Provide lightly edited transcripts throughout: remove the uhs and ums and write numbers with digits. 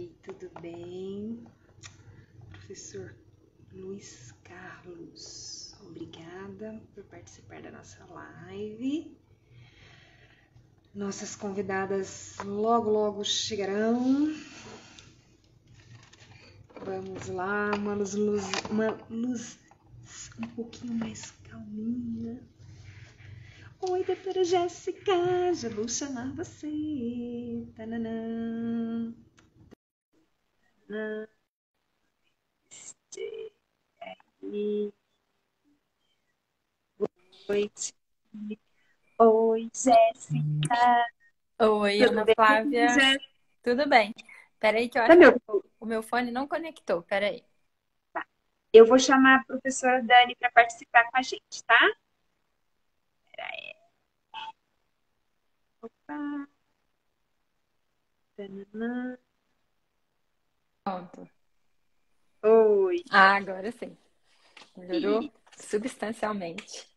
Oi, tudo bem? Professor Luiz Carlos, obrigada por participar da nossa live. Nossas convidadas logo chegarão. Vamos lá, uma luz um pouquinho mais calminha. Oi, doutora Jéssica, já vou chamar você. Tananã. Noite. Oi, Jéssica. Oi, Tudo Ana bem, Flávia. Jéssica? Tudo bem? Peraí que eu Tá acho me que ouvindo? o meu fone não conectou. Peraí. Tá. Eu vou chamar a professora Dani para participar com a gente, tá? Opa. Tananã. Pronto. Oi. Ah, agora sim. Melhorou substancialmente.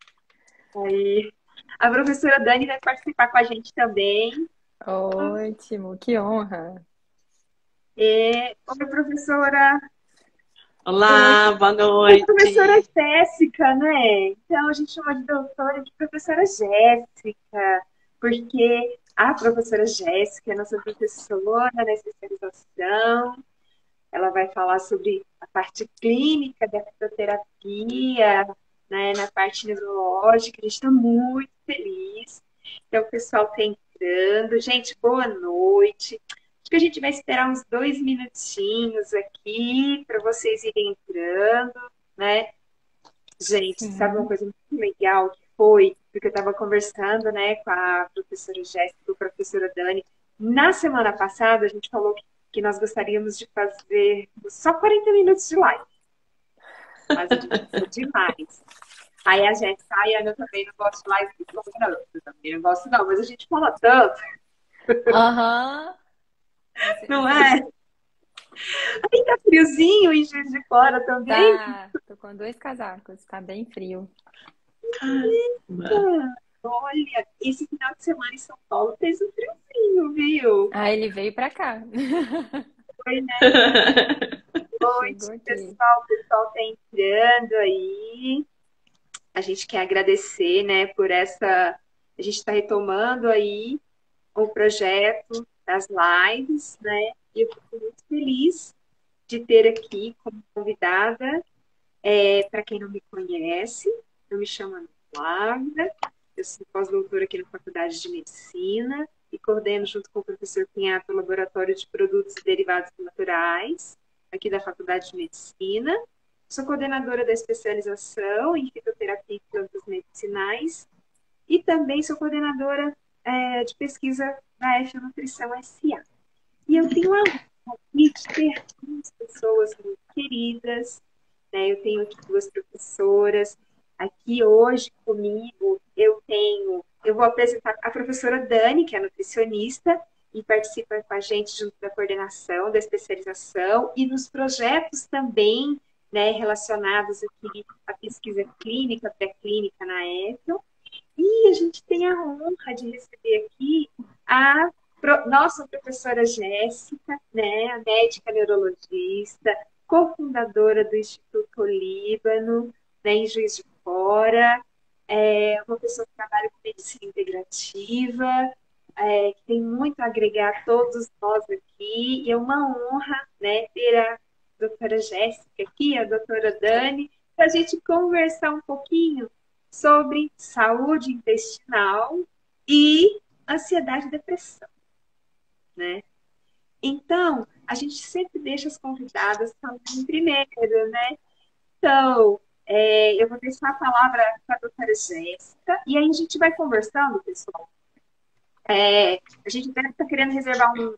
Aí. A professora Dani vai participar com a gente também. Ótimo, que honra. Oi, professora. Oi. Olá, boa É professora noite. Jéssica, né? Então a gente chama de doutora de professora Jéssica, porque a professora Jéssica é nossa professora na especialização. Ela vai falar sobre a parte clínica da fitoterapia, né, na parte neurológica. A gente está muito feliz. Então, o pessoal está entrando. Gente, boa noite. Acho que a gente vai esperar uns 2 minutinhos aqui para vocês irem entrando, né? Gente, sabe uma Sim. coisa muito legal que foi? Porque eu estava conversando, né, com a professora Jéssica e com a professora Dani. Na semana passada, a gente falou que nós gostaríamos de fazer só 40 minutos de live. Mas a gente gostou demais. Aí a Jéssica, ai, Ana, eu também não gosto de live muito longa, não. Eu também não gosto, não. Mas a gente fala tanto, Aham. não é? Aí tá friozinho em Juiz de Fora também. Tá. Tô com 2 casacos. Tá bem frio. Caramba. Olha, esse final de semana em São Paulo fez um friozinho, viu? Ah, ele veio pra cá. Foi, né? Chegou Noite, aqui. pessoal. O pessoal tá entrando aí. A gente quer agradecer, né, por essa. A gente está retomando aí o projeto das lives, né? E eu fico muito feliz de ter aqui como convidada. Para quem não me conhece, eu me chamo Ana Flávia, eu sou pós-doutora aqui na Faculdade de Medicina e coordeno junto com o professor Pinhato o Laboratório de Produtos e Derivados Naturais, aqui da Faculdade de Medicina. Sou coordenadora da especialização em fitoterapia e plantas medicinais e também sou coordenadora de pesquisa da F Nutrição SA. E eu tenho a honra de ter duas pessoas muito queridas, né? Eu tenho aqui duas professoras. Aqui hoje comigo eu vou apresentar a professora Dani, que é nutricionista, e participa com a gente junto da coordenação, da especialização e nos projetos também, né, relacionados aqui à pesquisa clínica, pré-clínica na EFL. E a gente tem a honra de receber aqui a nossa professora Jéssica, né, a médica neurologista, cofundadora do Instituto Líbano, né, em Juiz de Fora, uma pessoa que trabalha com medicina integrativa, que tem muito a agregar a todos nós aqui, e é uma honra, né, ter a doutora Jéssica aqui, a doutora Dani, para a gente conversar um pouquinho sobre saúde intestinal e ansiedade e depressão, né? Então, a gente sempre deixa as convidadas falando primeiro, né? Então, eu vou deixar a palavra para a doutora Jéssica e aí a gente vai conversando, pessoal. A gente deve estar querendo reservar um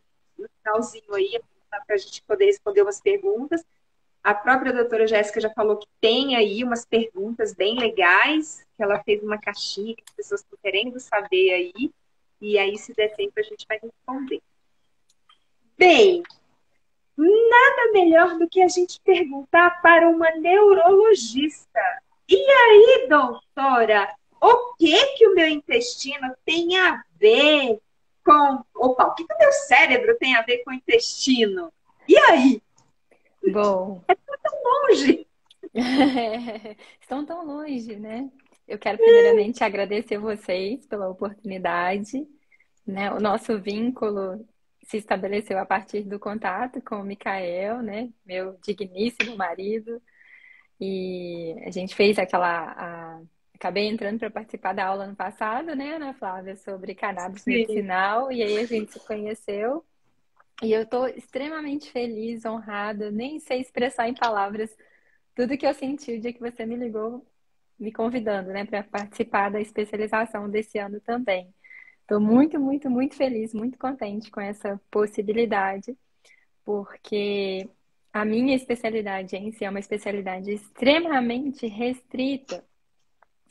finalzinho aí para a gente poder responder umas perguntas. A própria doutora Jéssica já falou que tem aí umas perguntas bem legais, que ela fez uma caixinha que as pessoas estão querendo saber aí, e aí, se der tempo, a gente vai responder. Bem, nada melhor do que a gente perguntar para uma neurologista. E aí, doutora, o que o meu intestino tem a ver com... Opa, o que o meu cérebro tem a ver com o intestino? E aí? Bom, Longe? estão tão longe, né? Eu quero primeiramente agradecer vocês pela oportunidade, né? O nosso vínculo se estabeleceu a partir do contato com o Micael, né? Meu digníssimo marido. E a gente fez acabei entrando para participar da aula no passado, né, Ana Flávia, sobre cannabis Sim. medicinal, e aí a gente se conheceu. E eu estou extremamente feliz, honrada, nem sei expressar em palavras tudo que eu senti o dia que você me ligou, me convidando, né, para participar da especialização desse ano também. Estou muito, muito, muito feliz, muito contente com essa possibilidade, porque a minha especialidade em si é uma especialidade extremamente restrita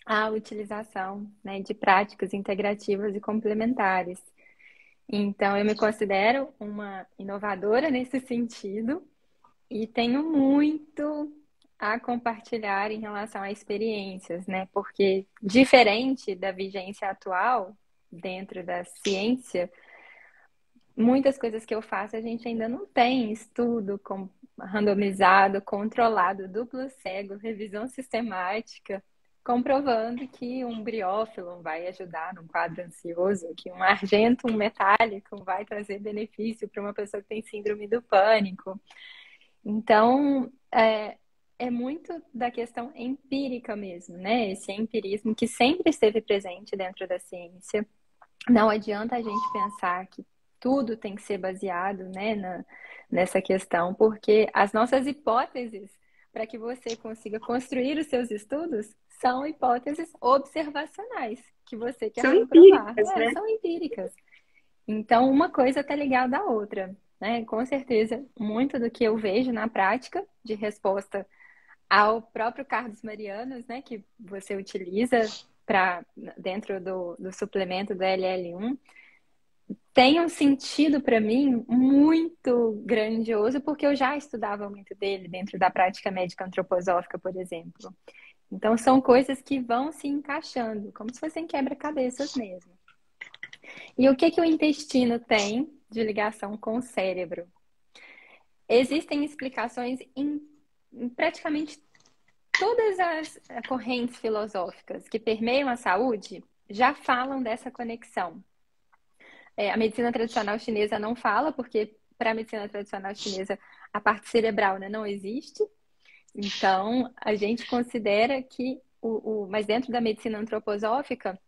à utilização, né, de práticas integrativas e complementares. Então, eu me considero uma inovadora nesse sentido e tenho muito a compartilhar em relação a experiências, né? Porque diferente da vigência atual dentro da ciência, muitas coisas que eu faço a gente ainda não tem estudo randomizado, controlado, duplo cego, revisão sistemática, comprovando que um briófilo vai ajudar num quadro ansioso, que um argentum metálico vai trazer benefício para uma pessoa que tem síndrome do pânico. Então, é muito da questão empírica mesmo, né? Esse empirismo que sempre esteve presente dentro da ciência. Não adianta a gente pensar que tudo tem que ser baseado, né, nessa questão, porque as nossas hipóteses para que você consiga construir os seus estudos são hipóteses observacionais que você quer São comprovar. empíricas, né? São empíricas. Então, uma coisa está ligada à outra, né? Com certeza, muito do que eu vejo na prática de resposta ao próprio Carlos Marianos, né, que você utiliza para dentro do suplemento do LL1, tem um sentido para mim muito grandioso, porque eu já estudava muito dele dentro da prática médica antroposófica, por exemplo. Então, são coisas que vão se encaixando, como se fossem quebra-cabeças mesmo. E o que que o intestino tem de ligação com o cérebro? Existem explicações em praticamente todas as correntes filosóficas que permeiam a saúde já falam dessa conexão. A medicina tradicional chinesa não fala, porque para a medicina tradicional chinesa a parte cerebral, né, não existe. Então, a gente considera que, mas dentro da medicina antroposófica,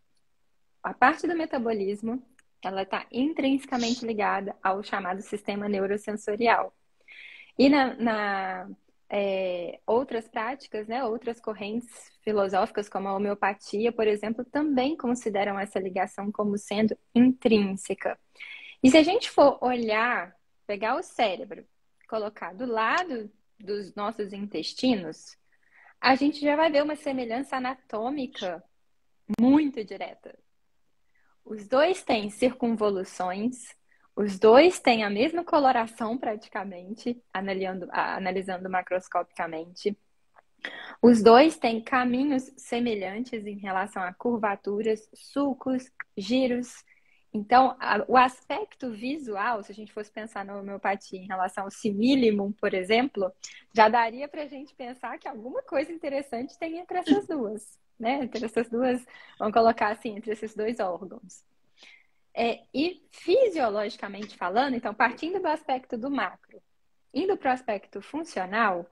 a parte do metabolismo, ela está intrinsecamente ligada ao chamado sistema neurosensorial. E outras práticas, né, outras correntes filosóficas, como a homeopatia, por exemplo, também consideram essa ligação como sendo intrínseca. E se a gente for olhar, pegar o cérebro, colocar do lado dos nossos intestinos, a gente já vai ver uma semelhança anatômica muito direta. Os dois têm circunvoluções, os dois têm a mesma coloração praticamente, analisando macroscopicamente. Os dois têm caminhos semelhantes em relação a curvaturas, sulcos, giros. Então, o aspecto visual, se a gente fosse pensar na homeopatia em relação ao similimum, por exemplo, já daria para a gente pensar que alguma coisa interessante tem entre essas duas, né? Entre essas duas, vamos colocar assim, entre esses dois órgãos. E fisiologicamente falando, então, partindo do aspecto do macro, indo para o aspecto funcional,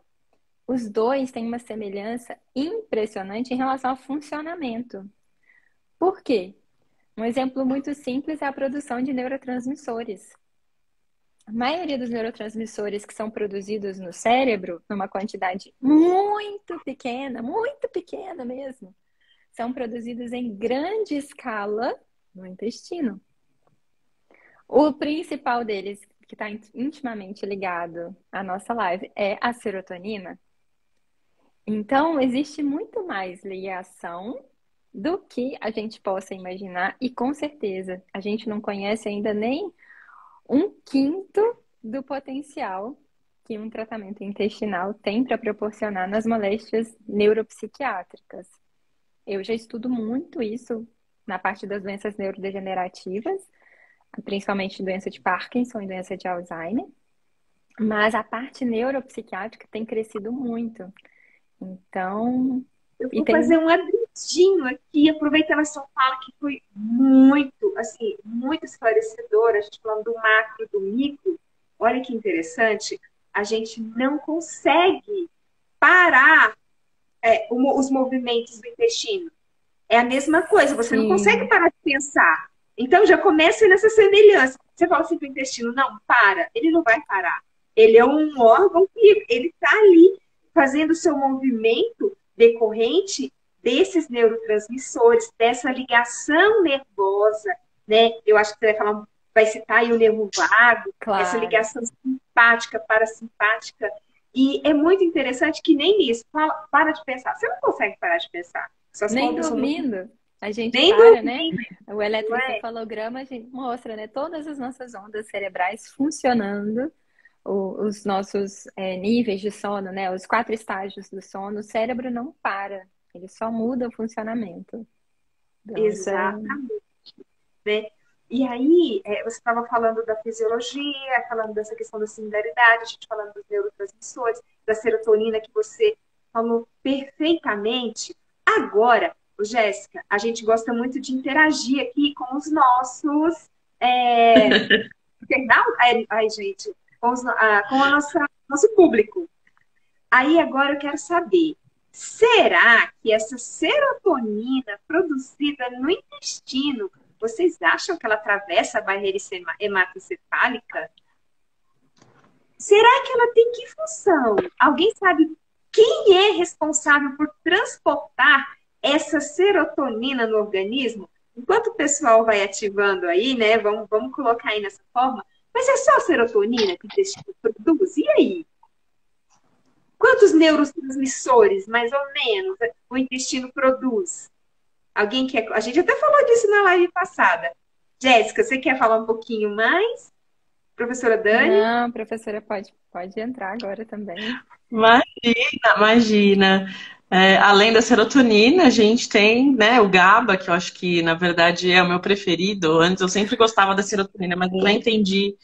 os dois têm uma semelhança impressionante em relação ao funcionamento. Por quê? Um exemplo muito simples é a produção de neurotransmissores. A maioria dos neurotransmissores que são produzidos no cérebro, numa quantidade muito pequena mesmo, são produzidos em grande escala no intestino. O principal deles, que está intimamente ligado à nossa live, é a serotonina. Então, existe muito mais ligação do que a gente possa imaginar, e com certeza a gente não conhece ainda nem 1/5 do potencial que um tratamento intestinal tem para proporcionar nas moléstias neuropsiquiátricas. Eu já estudo muito isso na parte das doenças neurodegenerativas, principalmente doença de Parkinson e doença de Alzheimer. Mas a parte neuropsiquiátrica tem crescido muito. Então, Eu e vou tem. fazer um abridinho aqui, aproveitando a sua fala, que foi muito, assim, muito esclarecedora, a gente falando do macro, do micro. Olha que interessante, a gente não consegue parar os movimentos do intestino. É a mesma coisa, você não consegue Sim, parar de pensar. Então já começa nessa semelhança. Você fala assim para o intestino, não, para. Ele não vai parar. Ele é um órgão que ele está ali fazendo o seu movimento decorrente desses neurotransmissores, dessa ligação nervosa, né? Eu acho que você vai falar, vai citar aí o nervo vago, essa claro. ligação simpática, parasimpática. E é muito interessante que nem isso, para de pensar. Você não consegue parar de pensar. Suas Nem contas são muito. dormindo, a gente Nem para, né? dormir, O não é? eletroencefalograma a gente mostra, né? Todas as nossas ondas cerebrais funcionando, os nossos níveis de sono, né? Os 4 estágios do sono, o cérebro não para, ele só muda o funcionamento. Então, isso é. Exatamente, né? E aí, você estava falando da fisiologia, falando dessa questão da similaridade, a gente falando dos neurotransmissores, da serotonina que você falou perfeitamente. Agora, Jéssica, a gente gosta muito de interagir aqui com os nossos internautas, ai, gente, com a nosso público. Aí agora eu quero saber, será que essa serotonina produzida no intestino, vocês acham que ela atravessa a barreira hematoencefálica? Será que ela tem que função? Alguém sabe quem é responsável por transportar essa serotonina no organismo? Enquanto o pessoal vai ativando aí, né? Vamos colocar aí nessa forma. Mas é só a serotonina que o intestino produz? E aí? Quantos neurotransmissores, mais ou menos, o intestino produz? Alguém quer? A gente até falou disso na live passada. Jéssica, você quer falar um pouquinho mais? Professora Dani? Não, professora, pode entrar agora também. Imagina, imagina. Além da serotonina, a gente tem, né, o GABA, que eu acho que, na verdade, é o meu preferido. Antes eu sempre gostava da serotonina, mas eu já entendi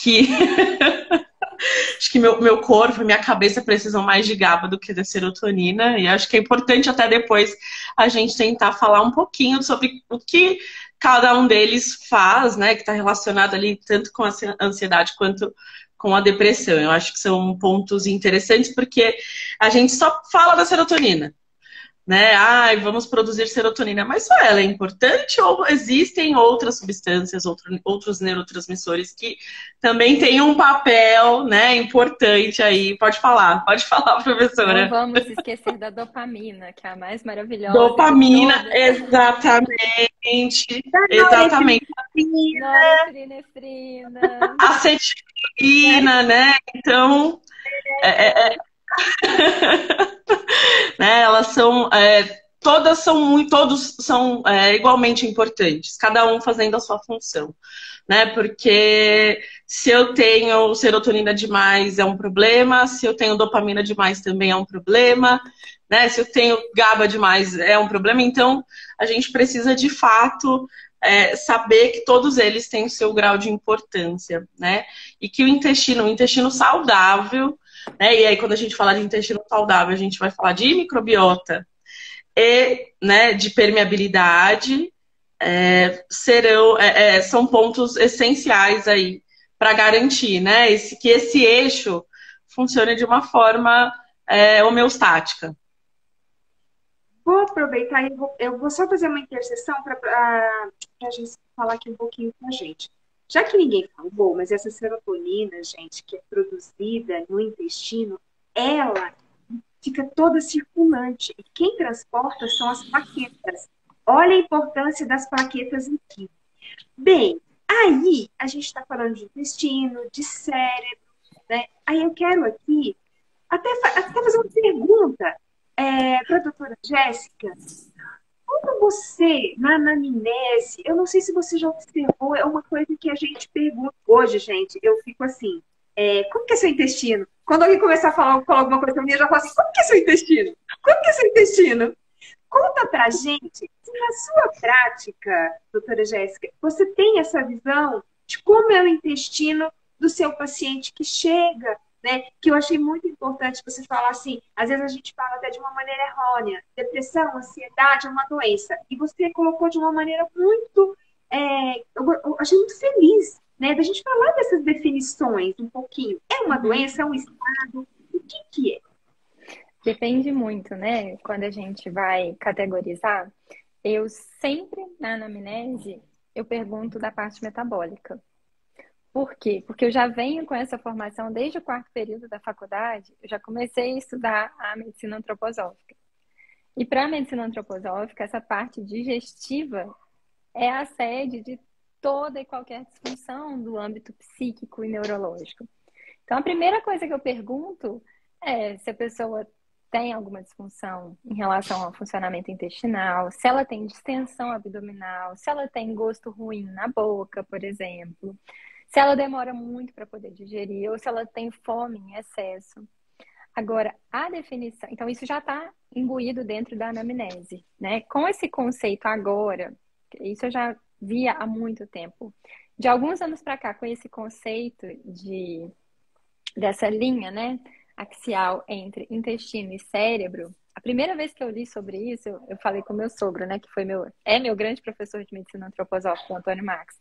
que acho que meu corpo e minha cabeça precisam mais de GABA do que da serotonina. E acho que é importante até depois a gente tentar falar um pouquinho sobre o que cada um deles faz, né? Que está relacionado ali tanto com a ansiedade quanto com a depressão. Eu acho que são pontos interessantes porque a gente só fala da serotonina, né? Ai, vamos produzir serotonina, mas só ela é importante ou existem outras substâncias, outros neurotransmissores que também têm um papel, né, importante aí? Pode falar, Não professora. vamos esquecer da dopamina, que é a mais maravilhosa de Dopamina, todas. exatamente, Da exatamente. Norepinefrina. Acetilcolina, né? Então, é, é, né? Elas são, todos são igualmente importantes, cada um fazendo a sua função, né? Porque se eu tenho serotonina demais é um problema, se eu tenho dopamina demais também é um problema, né? Se eu tenho GABA demais é um problema, então a gente precisa de fato saber que todos eles têm o seu grau de importância, né? E que o intestino saudável, né? E aí, quando a gente fala de intestino saudável, a gente vai falar de microbiota e, né, de permeabilidade, são pontos essenciais aí para garantir, né, que esse eixo funcione de uma forma homeostática. Vou aproveitar e eu vou só fazer uma interseção para a gente falar aqui um pouquinho com a gente. Já que ninguém falou, mas essa serotonina, gente, que é produzida no intestino, ela fica toda circulante. E quem transporta são as plaquetas. Olha a importância das plaquetas aqui. Bem, aí a gente está falando de intestino, de cérebro, né? Aí eu quero aqui até fazer uma pergunta para a doutora Jéssica. Como você, na anamnese, eu não sei se você já observou, é uma coisa que a gente pergunta hoje, gente, eu fico assim, como que é seu intestino? Quando alguém começar a falar alguma coisa pra mim, eu já falo assim, como que é seu intestino? Como que é seu intestino? Conta pra gente, se na sua prática, doutora Jéssica, você tem essa visão de como é o intestino do seu paciente que chega, né? Que eu achei muito importante você falar assim, às vezes a gente fala até de uma maneira errônea, depressão, ansiedade é uma doença, e você colocou de uma maneira muito, eu achei muito feliz, né, da gente falar dessas definições um pouquinho. É uma doença, é um estado, o que é? Depende muito, né? Quando a gente vai categorizar, eu sempre, na anamnese, eu pergunto da parte metabólica. Por quê? Porque eu já venho com essa formação desde o quarto período da faculdade, eu já comecei a estudar a medicina antroposófica. E para a medicina antroposófica, essa parte digestiva é a sede de toda e qualquer disfunção do âmbito psíquico e neurológico. Então, a primeira coisa que eu pergunto é se a pessoa tem alguma disfunção em relação ao funcionamento intestinal, se ela tem distensão abdominal, se ela tem gosto ruim na boca, por exemplo, se ela demora muito para poder digerir ou se ela tem fome em excesso. Agora, a definição... Então, isso já está imbuído dentro da anamnese, né? Com esse conceito agora, isso eu já via há muito tempo. De alguns anos para cá, com esse conceito dessa linha, né, axial entre intestino e cérebro, a primeira vez que eu li sobre isso, eu falei com meu sogro, né, que é meu grande professor de medicina antroposófica, o Antônio Max.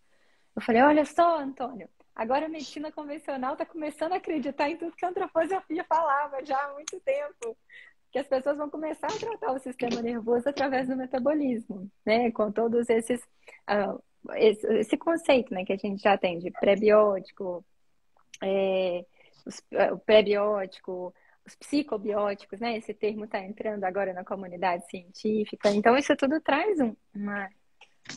Eu falei, olha só, Antônio, agora a medicina convencional está começando a acreditar em tudo que a antroposofia falava já há muito tempo. Que as pessoas vão começar a tratar o sistema nervoso através do metabolismo, né? Com todos esse conceito, né, que a gente já tem de prebiótico, o pré-biótico, os psicobióticos, né? Esse termo está entrando agora na comunidade científica. Então, isso tudo traz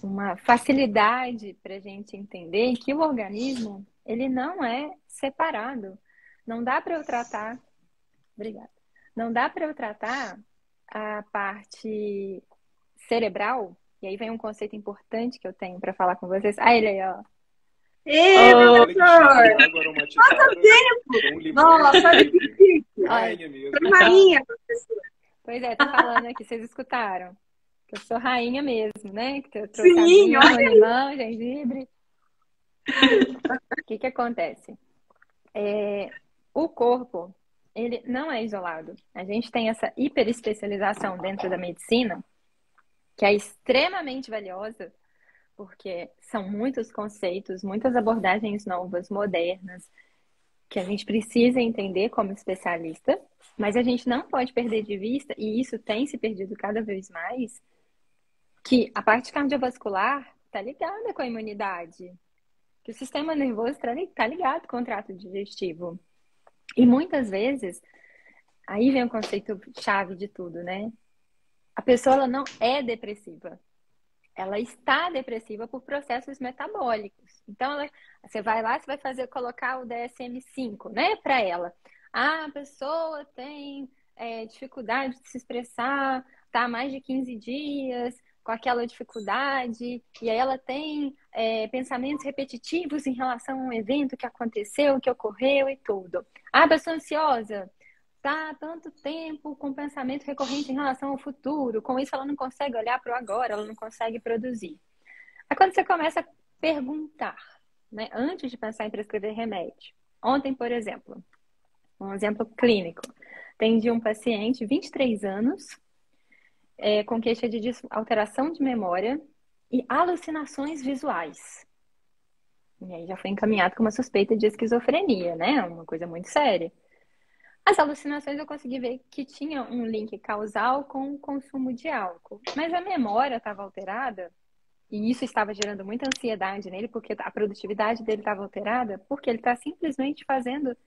uma facilidade para a gente entender que o organismo, ele não é separado. Não dá para eu tratar... Obrigada. Não dá para eu tratar a parte cerebral, e aí vem um conceito importante que eu tenho para falar com vocês. Ah, ele aí, ó. Ei, professor! Água aromatizada com limão. Nossa, olha que chique! Rainha mesmo. Foi rainha, professor. Pois é, tô falando aqui, vocês escutaram? Que eu sou rainha mesmo, né? Que eu trouxe Sim, aguinha, limão, gengibre. O que acontece? O corpo, ele não é isolado. A gente tem essa hiperespecialização dentro da medicina, que é extremamente valiosa, porque são muitos conceitos, muitas abordagens novas, modernas, que a gente precisa entender como especialista, mas a gente não pode perder de vista, e isso tem se perdido cada vez mais, que a parte cardiovascular está ligada com a imunidade, que o sistema nervoso está ligado com o trato digestivo. E muitas vezes, aí vem o conceito chave de tudo, né? A pessoa ela não é depressiva. Ela está depressiva por processos metabólicos. Então, você vai lá, você vai colocar o DSM-5, né, para ela. Ah, a pessoa tem dificuldade de se expressar, está há mais de 15 dias com aquela dificuldade, e aí ela tem pensamentos repetitivos em relação a um evento que aconteceu, que ocorreu e tudo. Ah, a pessoa ansiosa está há tanto tempo com pensamento recorrente em relação ao futuro, com isso ela não consegue olhar para o agora, ela não consegue produzir. Aí quando você começa a perguntar, né, antes de pensar em prescrever remédio. Ontem, por exemplo, um exemplo clínico, atendi um paciente, 23 anos, com queixa de alteração de memória e alucinações visuais. E aí já foi encaminhado com uma suspeita de esquizofrenia, né? Uma coisa muito séria. As alucinações eu consegui ver que tinha um link causal com o consumo de álcool. Mas a memória estava alterada, e isso estava gerando muita ansiedade nele, porque a produtividade dele estava alterada, porque ele está simplesmente fazendo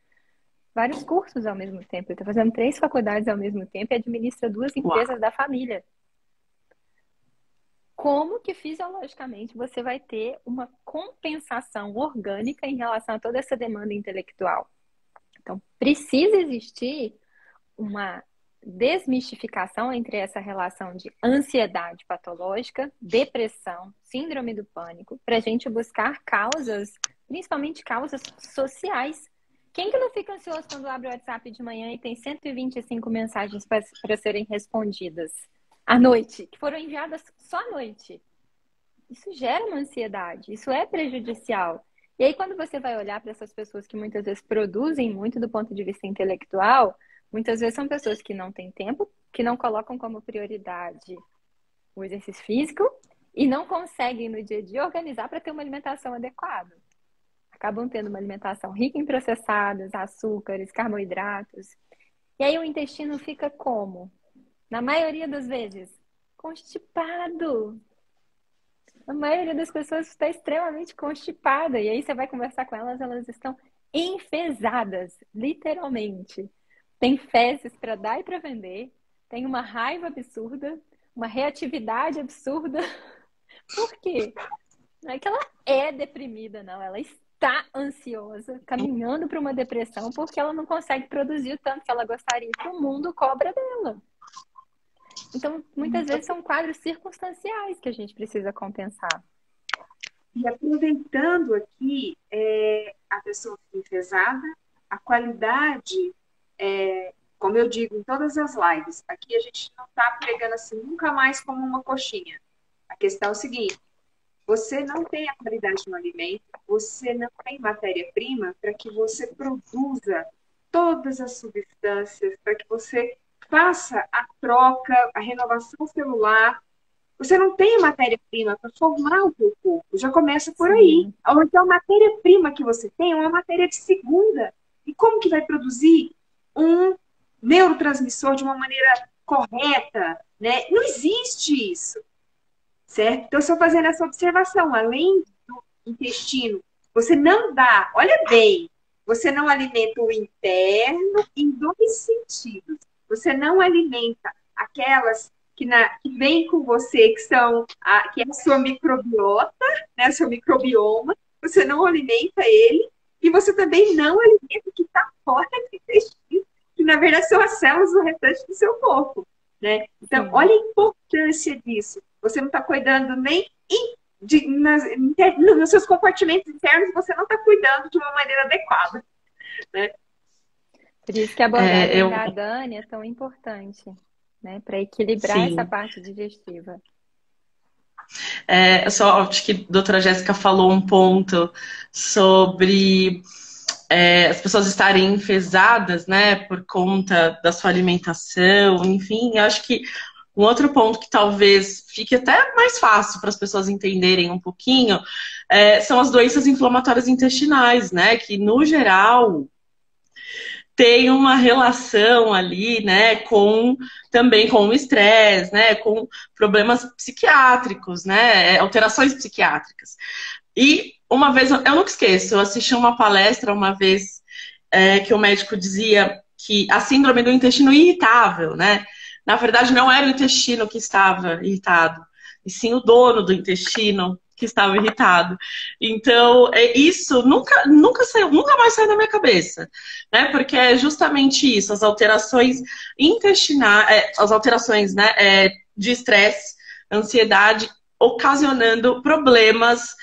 vários cursos ao mesmo tempo. Ele está fazendo 3 faculdades ao mesmo tempo e administra 2 empresas da família. Como que fisiologicamente você vai ter uma compensação orgânica em relação a toda essa demanda intelectual? Então, precisa existir uma desmistificação entre essa relação de ansiedade patológica, depressão, síndrome do pânico, para a gente buscar causas, principalmente causas sociais. Quem que não fica ansioso quando abre o WhatsApp de manhã e tem 125 mensagens para serem respondidas à noite, que foram enviadas só à noite? Isso gera uma ansiedade, isso é prejudicial. E aí, quando você vai olhar para essas pessoas que muitas vezes produzem muito do ponto de vista intelectual, muitas vezes são pessoas que não têm tempo, que não colocam como prioridade o exercício físico e não conseguem no dia a dia organizar para ter uma alimentação adequada. Acabam tendo uma alimentação rica em processados, açúcares, carboidratos. E aí o intestino fica como? Na maioria das vezes, constipado. A maioria das pessoas está extremamente constipada. E aí você vai conversar com elas, elas estão enfesadas, literalmente. Tem fezes para dar e para vender. Tem uma raiva absurda, uma reatividade absurda. Por quê? Não é que ela é deprimida, não. Ela está ansiosa, caminhando para uma depressão, porque ela não consegue produzir o tanto que ela gostaria que o mundo cobra dela. Então, muitas vezes são quadros circunstanciais que a gente precisa compensar. E aproveitando aqui a pessoa enfesada, a qualidade, como eu digo em todas as lives, aqui a gente não está pregando assim nunca mais como uma coxinha. A questão é o seguinte: você não tem a qualidade no alimento, você não tem matéria-prima para que você produza todas as substâncias, para que você faça a troca, a renovação celular. Você não tem matéria-prima para formar o seu corpo. Já começa por aí. Ou então a matéria-prima que você tem é uma matéria de segunda. E como que vai produzir um neurotransmissor de uma maneira correta, né? Não existe isso, certo? Então, estou fazendo essa observação. Além do intestino, você não dá, olha bem, você não alimenta o interno em dois sentidos. Você não alimenta aquelas que vêm com você, que é a sua microbiota, né, seu microbioma. Você não alimenta ele e você também não alimenta o que está fora do intestino, que na verdade são as células do restante do seu corpo, né? Então, olha a importância disso. Você não está cuidando nem nos seus compartimentos internos, você não está cuidando de uma maneira adequada, né? Por isso que a abordagem da Dani é tão importante, né? Para equilibrar essa parte digestiva. Acho que a doutora Jéssica falou um ponto sobre as pessoas estarem enfesadas, né, por conta da sua alimentação, enfim, acho que um outro ponto que talvez fique até mais fácil para as pessoas entenderem um pouquinho são as doenças inflamatórias intestinais, né, que no geral tem uma relação ali, né, também com o estresse, né, com problemas psiquiátricos, né, alterações psiquiátricas. E uma vez, eu nunca esqueço, eu assisti uma palestra uma vez que o médico dizia que a síndrome do intestino irritável, né, na verdade não era o intestino que estava irritado, e sim o dono do intestino que estava irritado. Então, isso nunca mais saiu da minha cabeça, né? Porque é justamente isso, as alterações intestinais, as alterações, né, de estresse, ansiedade, ocasionando problemas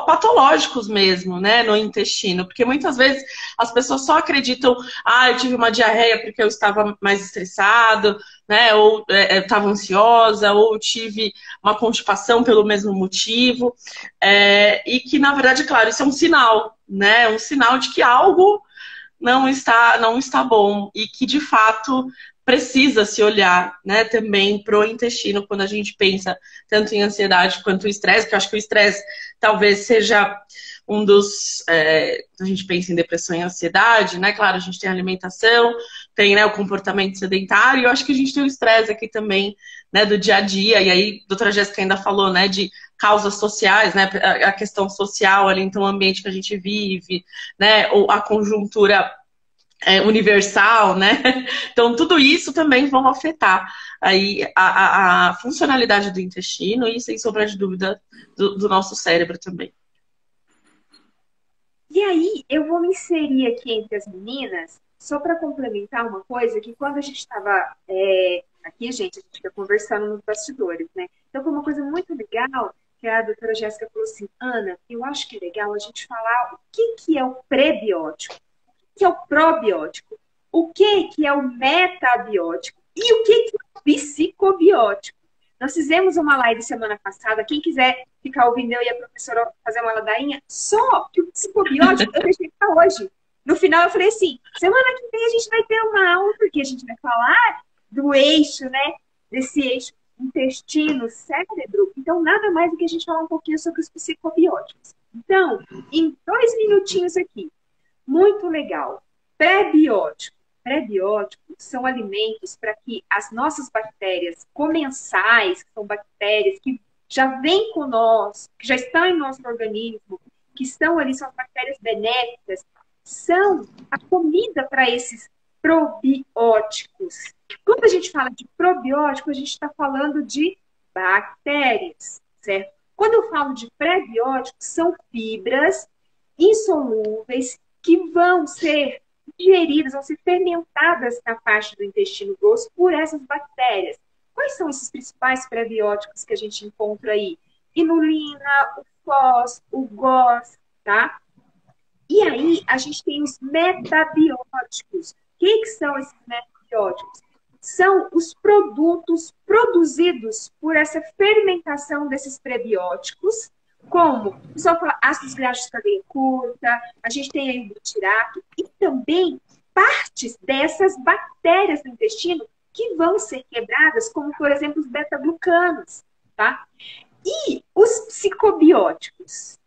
patológicos mesmo, né, no intestino, porque muitas vezes as pessoas só acreditam, eu tive uma diarreia porque eu estava mais estressado, né, ou estava ansiosa, ou tive uma constipação pelo mesmo motivo, e que na verdade, claro, isso é um sinal, né, um sinal de que algo não está bom e que de fato precisa se olhar, né, também pro intestino quando a gente pensa tanto em ansiedade quanto em estresse, porque eu acho que o estresse talvez seja um dos... a gente pensa em depressão e ansiedade, né, claro, a gente tem a alimentação, tem, né, o comportamento sedentário, e eu acho que a gente tem o estresse aqui também, né, do dia a dia, e aí a doutora Jéssica ainda falou, né, de causas sociais, né, a questão social ali, então o ambiente que a gente vive, né, ou a conjuntura universal, né? Então, tudo isso também vão afetar aí a funcionalidade do intestino e, sem sombra de dúvida, do nosso cérebro também. E aí, eu vou me inserir aqui entre as meninas, só para complementar uma coisa, que quando a gente estava aqui, gente, a gente fica conversando nos bastidores, né? Então, foi uma coisa muito legal, que a doutora Jéssica falou assim: Ana, eu acho que é legal a gente falar o que é o pré-biótico, o que é o probiótico, o que é o metabiótico e o que é o psicobiótico. Nós fizemos uma live semana passada, quem quiser ficar ouvindo eu e a professora fazer uma ladainha. Só que o psicobiótico eu deixei para hoje. No final eu falei assim, semana que vem a gente vai ter uma aula, porque a gente vai falar do eixo, né? Desse eixo intestino, cérebro. Então, nada mais do que a gente falar um pouquinho sobre os psicobióticos. Então, em 2 minutinhos aqui, muito legal. Pré-biótico. Pré-bióticos são alimentos para que as nossas bactérias comensais, que são bactérias que já vêm com nós, que já estão em nosso organismo, que estão ali, são as bactérias benéficas, são a comida para esses probióticos. Quando a gente fala de probiótico, a gente está falando de bactérias, certo? Quando eu falo de pré-bióticos, são fibras insolúveis que vão ser digeridas, vão ser fermentadas na parte do intestino grosso por essas bactérias. Quais são esses principais pré-bióticos que a gente encontra aí? Inulina, o FOS, o GOS, tá? E aí, a gente tem os metabióticos. O que são esses metabióticos? São os produtos produzidos por essa fermentação desses prebióticos, como o pessoal fala ácidos graxos de cadeia curta, a gente tem aí o butirato, e também partes dessas bactérias do intestino que vão ser quebradas, como, por exemplo, os beta-glucanos, tá? E os psicobióticos?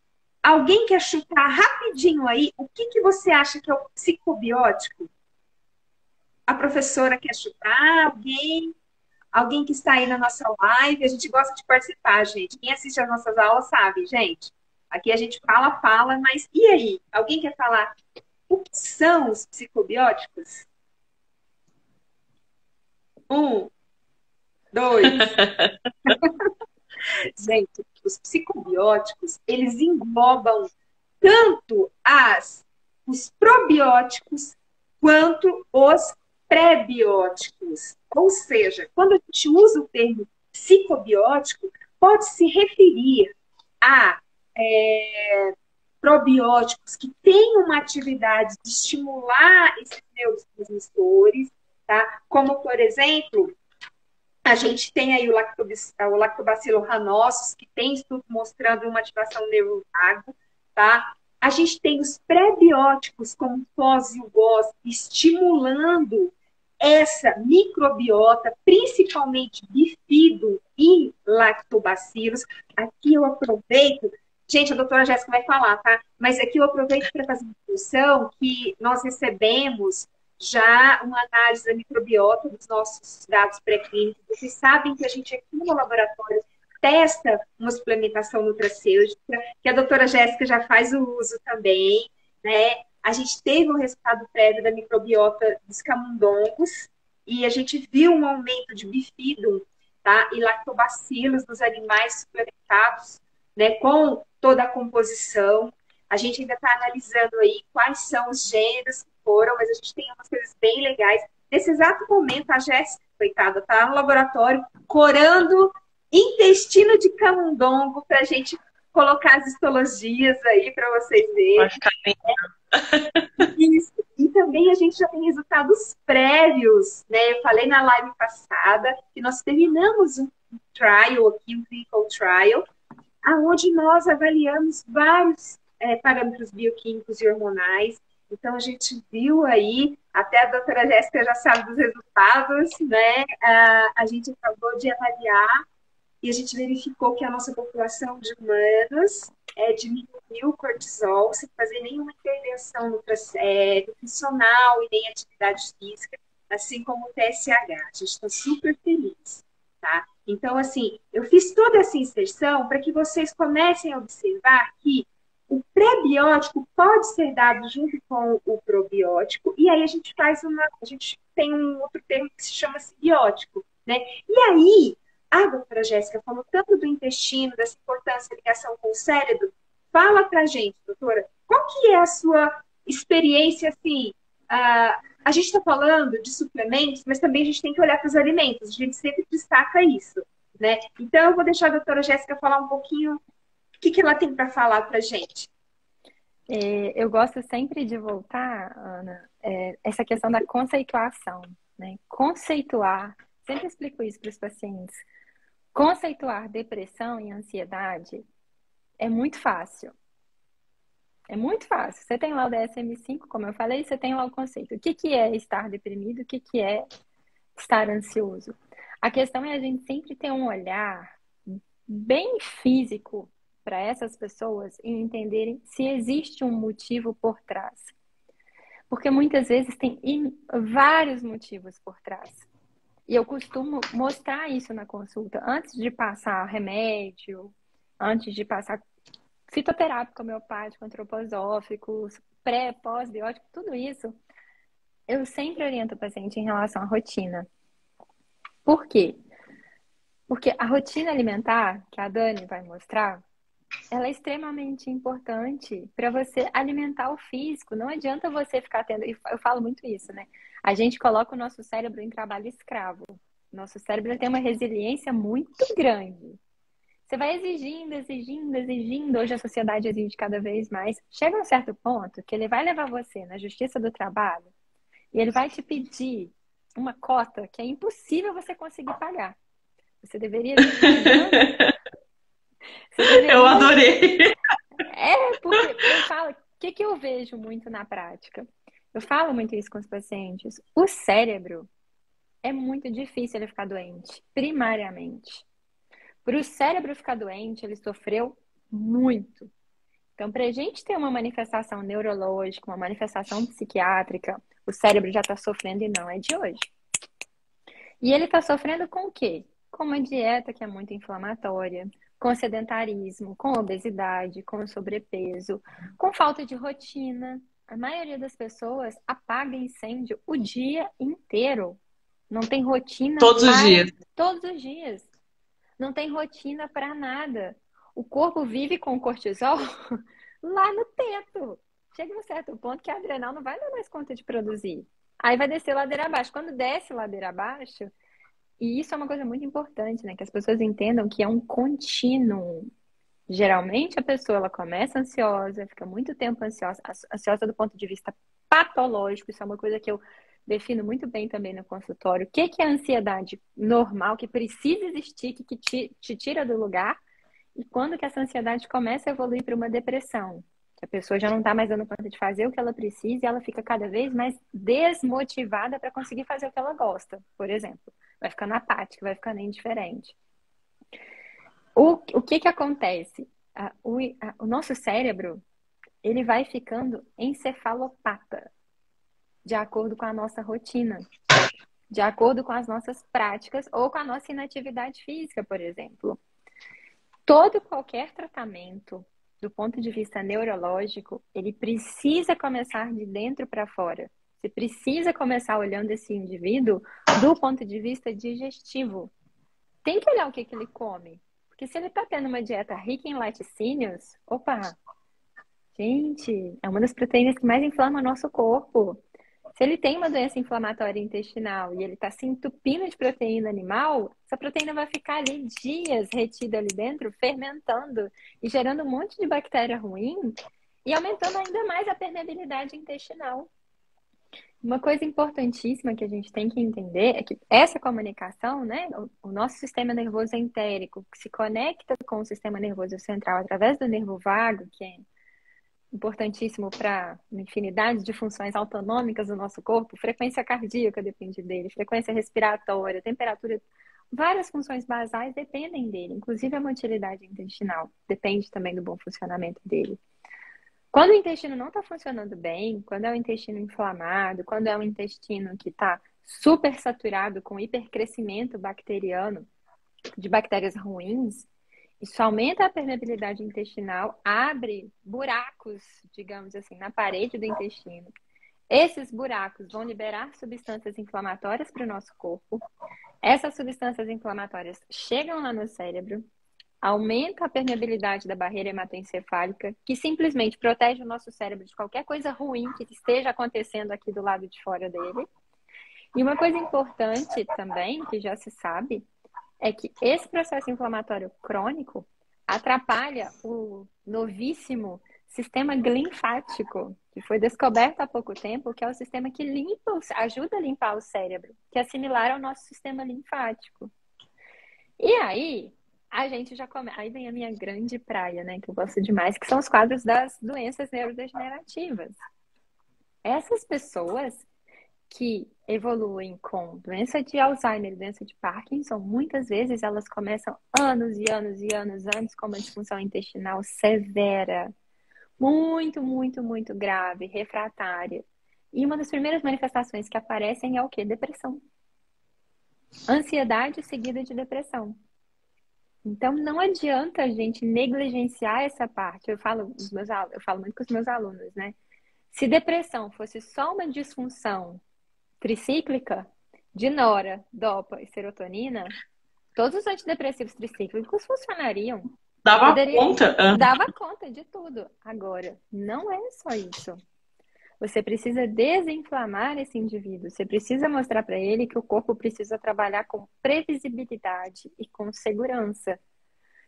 Alguém quer chutar rapidinho aí o que você acha que é o psicobiótico? A professora quer chutar? Alguém que está aí na nossa live? A gente gosta de participar, gente. Quem assiste às nossas aulas sabe, gente. Aqui a gente fala, mas e aí? Alguém quer falar o que são os psicobióticos? 1, 2. Gente, os psicobióticos, eles englobam tanto os probióticos quanto os pré-bióticos. Ou seja, quando a gente usa o termo psicobiótico, pode se referir a probióticos que têm uma atividade de estimular esses neurotransmissores, tá? Como, por exemplo, a gente tem aí o Lactobacillus rhamnosus, que tem estudo mostrando uma ativação neurovago, tá? A gente tem os pré-bióticos, como o FOS e o GOS, estimulando essa microbiota, principalmente bifidum e lactobacillus. Aqui eu aproveito, gente, a doutora Jéssica vai falar, tá? Mas aqui eu aproveito para fazer uma discussão que nós recebemos já uma análise da microbiota dos nossos dados pré-clínicos. Vocês sabem que a gente aqui no laboratório testa uma suplementação nutracêutica, que a doutora Jéssica já faz o uso também, né? A gente teve um resultado prévio da microbiota dos camundongos e a gente viu um aumento de bifidum, tá? E lactobacilos nos animais suplementados, né? Com toda a composição. A gente ainda está analisando aí quais são os gêneros que foram, mas a gente tem umas coisas bem legais. Nesse exato momento, a Jéssica, coitada, está no laboratório corando intestino de camundongo para a gente colocar as histologias aí para vocês verem. Vai ficar bem. Isso. E também a gente já tem resultados prévios, né? Eu falei na live passada que nós terminamos um trial aqui, um clinical trial, onde nós avaliamos vários parâmetros bioquímicos e hormonais. Então, a gente viu aí, até a doutora Jéssica já sabe dos resultados, né? A gente acabou de avaliar e a gente verificou que a nossa população de humanos diminuiu o cortisol sem fazer nenhuma intervenção nutricional e nem atividade física, assim como o TSH. A gente está super feliz, tá? Então, assim, eu fiz toda essa inserção para que vocês comecem a observar que o pré-biótico pode ser dado junto com o probiótico, e aí a gente tem um outro termo que se chama simbiótico, né? E aí, a doutora Jéssica falou tanto do intestino, dessa importância da ligação com o cérebro. Fala pra gente, doutora, qual que é a sua experiência, assim, a gente está falando de suplementos, mas também a gente tem que olhar para os alimentos, a gente sempre destaca isso, né? Então, eu vou deixar a doutora Jéssica falar um pouquinho o que ela tem para falar para a gente. Eu gosto sempre de voltar, Ana, essa questão da conceituação, né? Conceituar, sempre explico isso para os pacientes. Conceituar depressão e ansiedade É muito fácil. É muito fácil. Você tem lá o DSM-5, como eu falei, você tem lá o conceito. O que que é estar deprimido? O que que é estar ansioso? A questão é a gente sempre ter um olhar bem físico para essas pessoas e entenderem se existe um motivo por trás. Porque muitas vezes tem vários motivos por trás. E eu costumo mostrar isso na consulta. Antes de passar remédio, antes de passar fitoterápico, homeopático, antroposófico, pré, pós-biótico, tudo isso, eu sempre oriento o paciente em relação à rotina. Por quê? Porque a rotina alimentar, que a Dani vai mostrar, ela é extremamente importante para você alimentar o físico. Não adianta você ficar tendo... Eu falo muito isso, né? A gente coloca o nosso cérebro em trabalho escravo. Nosso cérebro tem uma resiliência muito grande. Você vai exigindo, exigindo, exigindo. Hoje a sociedade exige cada vez mais. Chega a um certo ponto que ele vai levar você na justiça do trabalho e ele vai te pedir uma cota que é impossível você conseguir pagar. Você deveria... Eu adorei. Porque eu falo, o que eu vejo muito na prática? Eu falo muito isso com os pacientes. O cérebro é muito difícil ele ficar doente, primariamente. Para o cérebro ficar doente, ele sofreu muito. Então, para a gente ter uma manifestação neurológica, uma manifestação psiquiátrica, o cérebro já está sofrendo e não é de hoje. E ele está sofrendo com o quê? Com uma dieta que é muito inflamatória, com sedentarismo, com obesidade, com sobrepeso, com falta de rotina. A maioria das pessoas apaga incêndio o dia inteiro. Não tem rotina Todos os dias. Todos os dias. Não tem rotina para nada. O corpo vive com cortisol lá no teto. Chega um certo ponto que a adrenal não vai dar mais conta de produzir. Aí vai descer ladeira abaixo. Quando desce ladeira abaixo, e isso é uma coisa muito importante, né? Que as pessoas entendam que é um contínuo. Geralmente a pessoa ela começa ansiosa, fica muito tempo ansiosa do ponto de vista patológico. Isso é uma coisa que eu defino muito bem também no consultório. O que é a ansiedade normal, que precisa existir, que te tira do lugar? E quando que essa ansiedade começa a evoluir para uma depressão? Que a pessoa já não está mais dando conta de fazer o que ela precisa e ela fica cada vez mais desmotivada para conseguir fazer o que ela gosta, por exemplo. Vai ficando apática, vai ficando indiferente. O que acontece? O nosso cérebro, ele vai ficando encefalopata, de acordo com a nossa rotina, de acordo com as nossas práticas ou com a nossa inatividade física, por exemplo. Qualquer tratamento, do ponto de vista neurológico, ele precisa começar de dentro para fora. Você precisa começar olhando esse indivíduo do ponto de vista digestivo. Tem que olhar o que ele come. Porque se ele está tendo uma dieta rica em laticínios, opa, gente, é uma das proteínas que mais inflama o nosso corpo. Se ele tem uma doença inflamatória intestinal e ele está se entupindo de proteína animal, essa proteína vai ficar ali dias retida ali dentro, fermentando e gerando um monte de bactéria ruim e aumentando ainda mais a permeabilidade intestinal. Uma coisa importantíssima que a gente tem que entender é que essa comunicação, né, o nosso sistema nervoso entérico, que se conecta com o sistema nervoso central através do nervo vago, que é importantíssimo para uma infinidade de funções autonômicas do nosso corpo, frequência cardíaca depende dele, frequência respiratória, temperatura, várias funções basais dependem dele, inclusive a motilidade intestinal, depende também do bom funcionamento dele. Quando o intestino não está funcionando bem, quando é um intestino inflamado, quando é um intestino que está super saturado com hipercrescimento bacteriano, de bactérias ruins, isso aumenta a permeabilidade intestinal, abre buracos, digamos assim, na parede do intestino. Esses buracos vão liberar substâncias inflamatórias para o nosso corpo. Essas substâncias inflamatórias chegam lá no cérebro, aumenta a permeabilidade da barreira hematoencefálica, que simplesmente protege o nosso cérebro de qualquer coisa ruim que esteja acontecendo aqui do lado de fora dele. E uma coisa importante também, que já se sabe, é que esse processo inflamatório crônico atrapalha o novíssimo sistema linfático, que foi descoberto há pouco tempo, que é o sistema que ajuda a limpar o cérebro, que é similar ao nosso sistema linfático. E aí, a gente já começa. Aí vem a minha grande praia, né? Que eu gosto demais, que são os quadros das doenças neurodegenerativas. Essas pessoas que evoluem com doença de Alzheimer e doença de Parkinson, muitas vezes elas começam anos e anos e anos antes com uma disfunção intestinal severa, muito, muito, muito grave, refratária. E uma das primeiras manifestações que aparecem é o quê? Depressão. Ansiedade seguida de depressão. Então, não adianta a gente negligenciar essa parte. Eu falo muito com os meus alunos, né? Se depressão fosse só uma disfunção tricíclica de nora, dopa e serotonina, todos os antidepressivos tricíclicos funcionariam. Dava conta. Dava conta de tudo. Agora, não é só isso. Você precisa desinflamar esse indivíduo. Você precisa mostrar para ele que o corpo precisa trabalhar com previsibilidade e com segurança.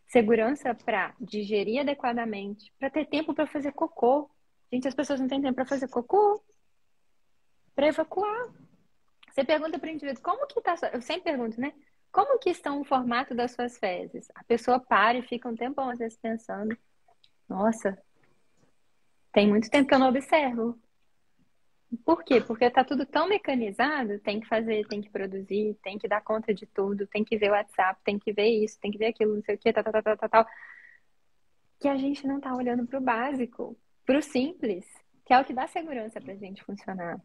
Segurança para digerir adequadamente, para ter tempo para fazer cocô. Gente, as pessoas não têm tempo para fazer cocô, para evacuar. Você pergunta para o indivíduo, como que está... Eu sempre pergunto, né? Como que estão o formato das suas fezes? A pessoa para e fica um tempão, às vezes, pensando. Nossa, tem muito tempo que eu não observo. Por quê? Porque está tudo tão mecanizado, tem que fazer, tem que produzir, tem que dar conta de tudo, tem que ver o WhatsApp, tem que ver isso, tem que ver aquilo, não sei o quê, tal, que a gente não está olhando para o básico, para o simples, que é o que dá segurança para a gente funcionar.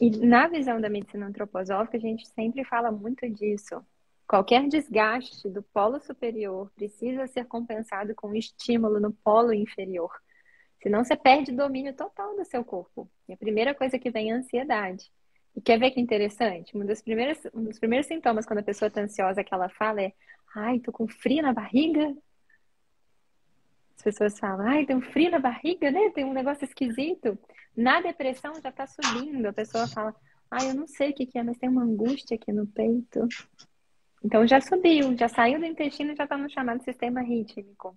E na visão da medicina antroposófica, a gente sempre fala muito disso. Qualquer desgaste do polo superior precisa ser compensado com um estímulo no polo inferior. Senão você perde o domínio total do seu corpo. E a primeira coisa que vem é a ansiedade. E quer ver que interessante? Um dos primeiros sintomas quando a pessoa está ansiosa que ela fala é: ai, tô com frio na barriga. As pessoas falam: ai, tem um frio na barriga, né? Tem um negócio esquisito. Na depressão já está subindo. A pessoa fala: ai, eu não sei o que é, mas tem uma angústia aqui no peito. Então já subiu, já saiu do intestino e já está no chamado sistema rítmico.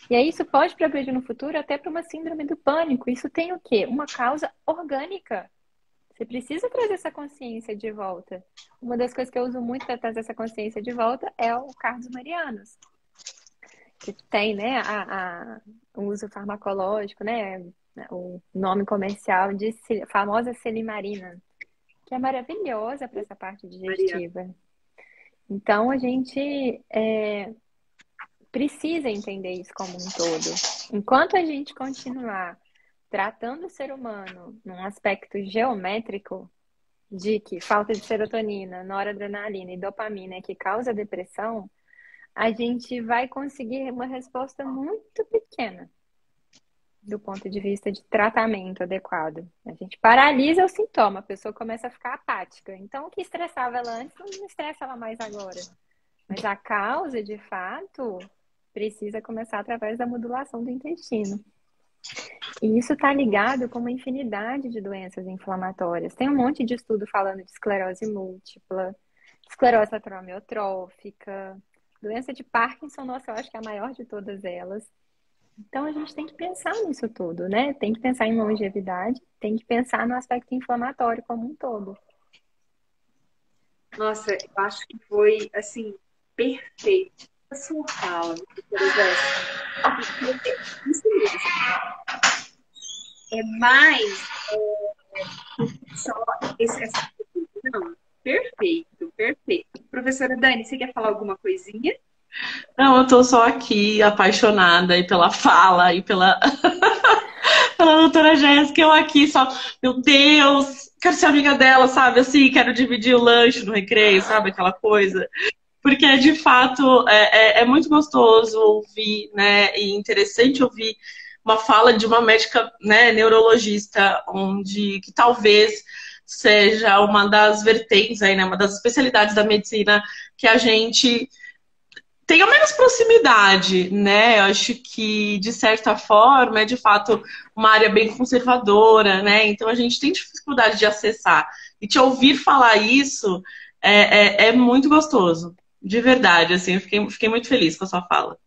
E aí isso pode progredir no futuro até para uma síndrome do pânico. Isso tem o quê? Uma causa orgânica. Você precisa trazer essa consciência de volta. Uma das coisas que eu uso muito para trazer essa consciência de volta é o Carlos Marianos, que tem, né, o uso farmacológico, né, o nome comercial de famosa Selimarina, que é maravilhosa para essa parte digestiva. Então a gente precisa entender isso como um todo. Enquanto a gente continuar tratando o ser humano num aspecto geométrico de que falta de serotonina, noradrenalina e dopamina é que causa depressão, a gente vai conseguir uma resposta muito pequena do ponto de vista de tratamento adequado. A gente paralisa o sintoma, a pessoa começa a ficar apática. Então, o que estressava ela antes não estressa ela mais agora. Mas a causa, de fato, precisa começar através da modulação do intestino. E isso está ligado com uma infinidade de doenças inflamatórias. Tem um monte de estudo falando de esclerose múltipla, esclerose lateral amiotrófica, doença de Parkinson, nossa, eu acho que é a maior de todas elas. Então a gente tem que pensar nisso tudo, né? Tem que pensar em longevidade, tem que pensar no aspecto inflamatório como um todo. Nossa, eu acho que foi, assim, perfeito. A sua fala, por exemplo. Isso mesmo. É mais só essa... Não, perfeito, perfeito. Professora Dani, você quer falar alguma coisinha? Não, eu tô só aqui apaixonada e pela fala e pela doutora Jéssica, eu aqui só, meu Deus, quero ser amiga dela, sabe? Assim, quero dividir o lanche no recreio, sabe? Aquela coisa. Porque, de fato, é muito gostoso ouvir, né? E interessante ouvir uma fala de uma médica, né, neurologista, que talvez seja uma das vertentes aí, né? Uma das especialidades da medicina que a gente tenha menos proximidade, né? Eu acho que, de certa forma, é de fato uma área bem conservadora, né? Então a gente tem dificuldade de acessar. E te ouvir falar isso é muito gostoso. De verdade, assim, eu fiquei muito feliz com a sua fala.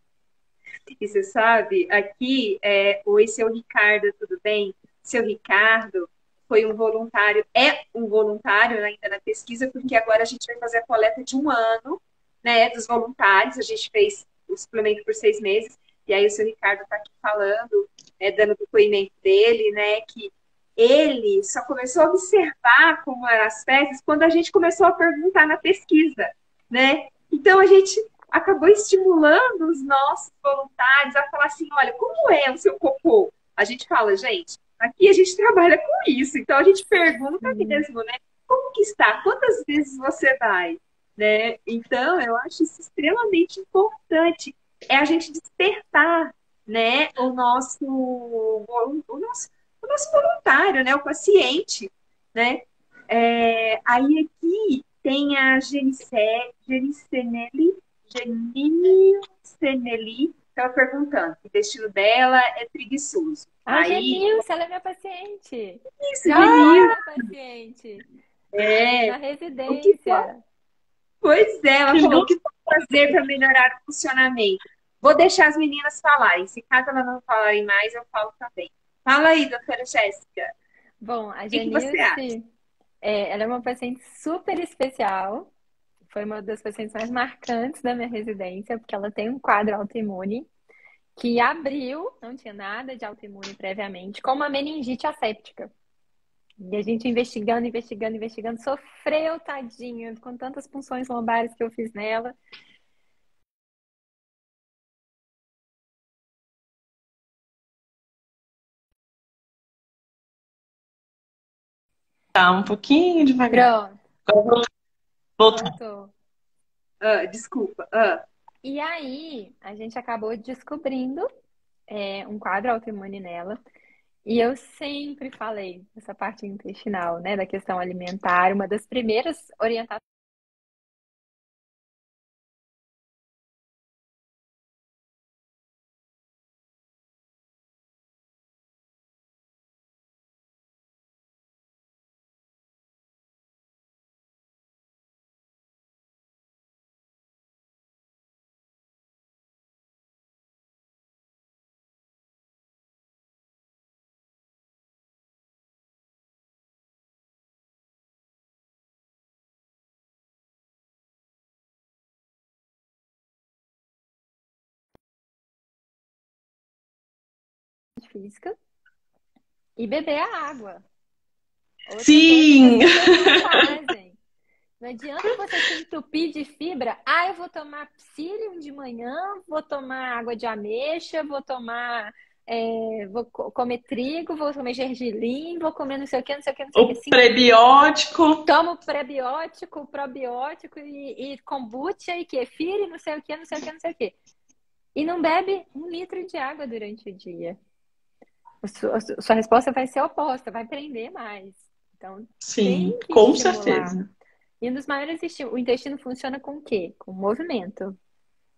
E você sabe, aqui, oi, seu Ricardo, tudo bem? Seu Ricardo foi um voluntário, é um voluntário ainda na pesquisa, porque agora a gente vai fazer a coleta de 1 ano né, dos voluntários. A gente fez o suplemento por 6 meses, e aí o seu Ricardo está aqui falando, dando depoimento dele, né, que ele só começou a observar como eram as fezes quando a gente começou a perguntar na pesquisa, né? Então a gente acabou estimulando os nossos voluntários a falar assim, olha, como é o seu cocô? A gente fala, gente, aqui a gente trabalha com isso, então a gente pergunta mesmo, né? Como que está? Quantas vezes você vai? Né? Então, eu acho isso extremamente importante. É a gente despertar, né, o nosso voluntário, né, o paciente, né? Aí aqui tem a Genicenelli, estava perguntando, o intestino dela é preguiçoso. A Aí, Genilce, ela é minha paciente. isso, Já é Genil, minha paciente. Na o que residência. Pois é, ela falou o que pode fazer para melhorar o funcionamento. Vou deixar as meninas falarem. Se caso elas não falarem mais, eu falo também. Fala aí, doutora Jéssica. Bom, a O que você acha? Genilce, ela é uma paciente super especial. Foi uma das pacientes mais marcantes da minha residência, porque ela tem um quadro autoimune que abriu, não tinha nada de autoimune previamente, com uma meningite asséptica. E a gente investigando, sofreu, tadinha, com tantas punções lombares que eu fiz nela. Tá, um pouquinho devagar. Pronto, Voltou. voltou. Desculpa. E aí, a gente acabou descobrindo um quadro autoimune nela. E eu sempre falei dessa parte intestinal, né, da questão alimentar. Uma das primeiras orientações. Física e beber a água. Outra Sim! coisa que as pessoas não fazem. Não adianta você se entupir de fibra. Eu vou tomar psyllium de manhã, vou tomar água de ameixa, vou comer trigo, vou comer gergelim, vou comer não sei o que, não sei o que, não sei o que. O prebiótico. Tomo prebiótico, probiótico e kombucha e kefir e não sei o que, não sei o que, não sei o que. E não bebe 1 litro de água durante o dia. Sua resposta vai ser oposta, vai prender mais. Então, Sim, tem que com estimular. certeza. E um dos maiores estímulos, o intestino funciona com o quê? Com movimento.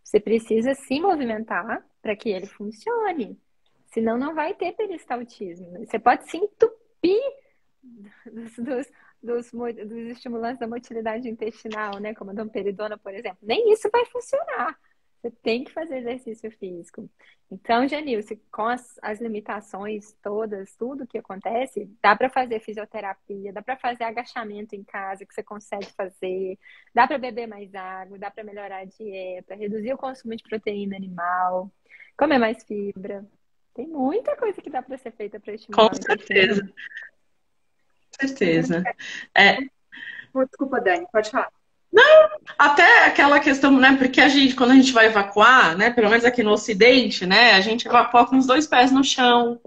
Você precisa se movimentar para que ele funcione. Senão não vai ter peristaltismo. Você pode se entupir dos estimulantes da motilidade intestinal, né? Como a domperidona, por exemplo. Nem isso vai funcionar. Você tem que fazer exercício físico. Então, Genilce, com as limitações todas, tudo que acontece, dá para fazer fisioterapia, dá para fazer agachamento em casa, que você consegue fazer, dá para beber mais água, dá para melhorar a dieta, reduzir o consumo de proteína animal, comer mais fibra. Tem muita coisa que dá para ser feita para estimular Com o intestino. certeza. Desculpa, Dani, pode falar. Até aquela questão, né? Porque quando a gente vai evacuar, né? Pelo menos aqui no Ocidente, né? A gente evacua com os 2 pés no chão,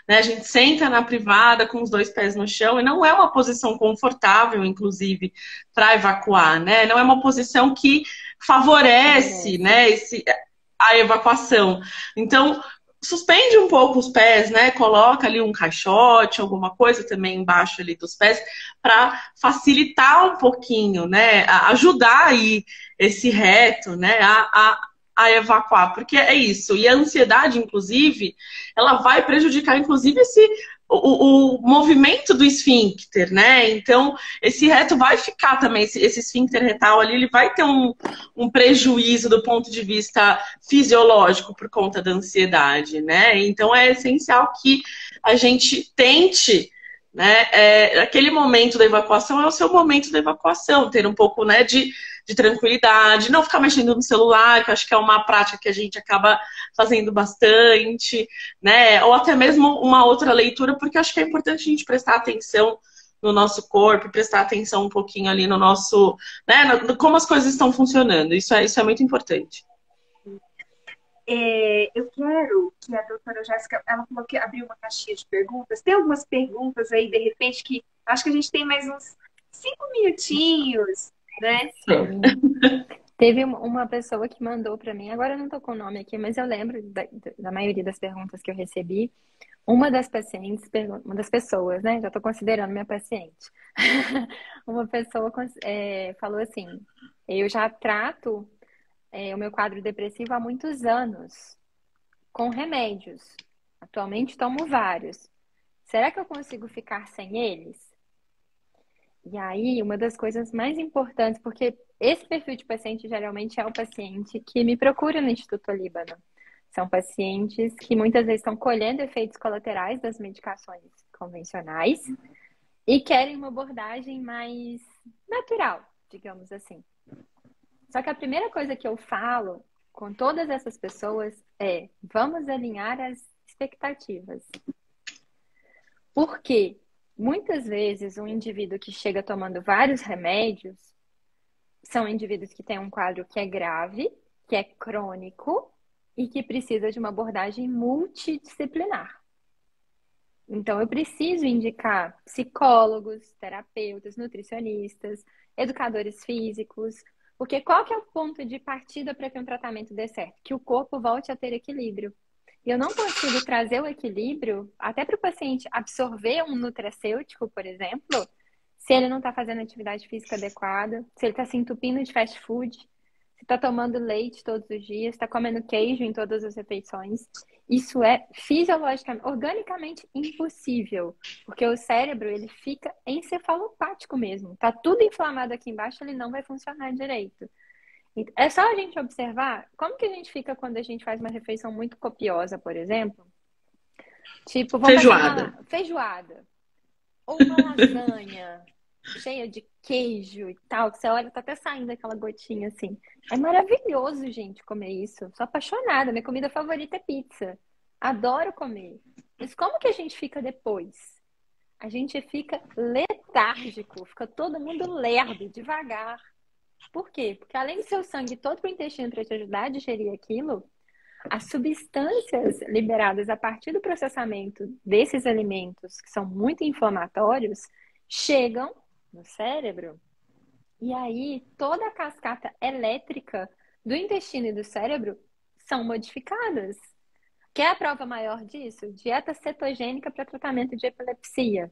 né? A gente senta na privada com os 2 pés no chão e não é uma posição confortável, inclusive, para evacuar, né? Não é uma posição que favorece, né? A evacuação. Então, suspende um pouco os pés, né? Coloca ali um caixote, alguma coisa também embaixo ali dos pés, para facilitar um pouquinho, né? Ajudar aí esse reto, né? A evacuar, porque é isso. E a ansiedade, inclusive, ela vai prejudicar, inclusive, o movimento do esfíncter, né? Então, esse reto vai ficar também, esse esfíncter retal ali, ele vai ter um prejuízo do ponto de vista fisiológico por conta da ansiedade, né? Então, é essencial que a gente tente, né? Aquele momento da evacuação é o seu momento da evacuação, ter um pouco, né, de de tranquilidade, não ficar mexendo no celular, que eu acho que é uma prática que a gente acaba fazendo bastante, né? Ou até mesmo uma outra leitura, porque eu acho que é importante a gente prestar atenção no nosso corpo, prestar atenção um pouquinho ali no nosso, né, como as coisas estão funcionando. Isso é muito importante. Eu quero que a doutora Jéssica, ela falou que abriu uma caixinha de perguntas. Tem algumas perguntas aí, de repente, que acho que a gente tem mais uns 5 minutinhos, né? Sim. Teve uma pessoa que mandou para mim, agora eu não estou com o nome aqui, mas eu lembro da maioria das perguntas que eu recebi. Uma das pacientes, uma das pessoas, né? Já estou considerando minha paciente. Uma pessoa falou assim: eu já trato o meu quadro depressivo há muitos anos, com remédios. Atualmente tomo vários. Será que eu consigo ficar sem eles? E aí, uma das coisas mais importantes, porque esse perfil de paciente geralmente é o paciente que me procura no Instituto Líbano. São pacientes que muitas vezes estão colhendo efeitos colaterais das medicações convencionais e querem uma abordagem mais natural, digamos assim. Só que a primeira coisa que eu falo com todas essas pessoas é: vamos alinhar as expectativas. Porque muitas vezes um indivíduo que chega tomando vários remédios são indivíduos que têm um quadro que é grave, que é crônico e que precisa de uma abordagem multidisciplinar. Então, eu preciso indicar psicólogos, terapeutas, nutricionistas, educadores físicos, porque qual que é o ponto de partida para que um tratamento dê certo? Que o corpo volte a ter equilíbrio. E eu não consigo trazer o equilíbrio, até para o paciente absorver um nutracêutico, por exemplo, se ele não está fazendo atividade física adequada, se ele está se entupindo de fast food, se está tomando leite todos os dias, está comendo queijo em todas as refeições. Isso é fisiologicamente, organicamente impossível, porque o cérebro ele fica encefalopático mesmo. Tá tudo inflamado aqui embaixo, ele não vai funcionar direito. É só a gente observar como que a gente fica quando a gente faz uma refeição muito copiosa, por exemplo. Tipo, vamos Feijoada. Feijoada. Ou uma lasanha cheia de queijo e tal, que você olha, tá até saindo aquela gotinha assim. É maravilhoso, gente, comer isso. Sou apaixonada. Minha comida favorita é pizza. Adoro comer. Mas como que a gente fica depois? A gente fica letárgico, fica todo mundo lerdo, devagar. Por quê? Porque além do seu sangue todo pro intestino para te ajudar a digerir aquilo, as substâncias liberadas a partir do processamento desses alimentos, que são muito inflamatórios, chegam no cérebro e aí toda a cascata elétrica do intestino e do cérebro são modificadas. Quer a prova maior disso? Dieta cetogênica para tratamento de epilepsia.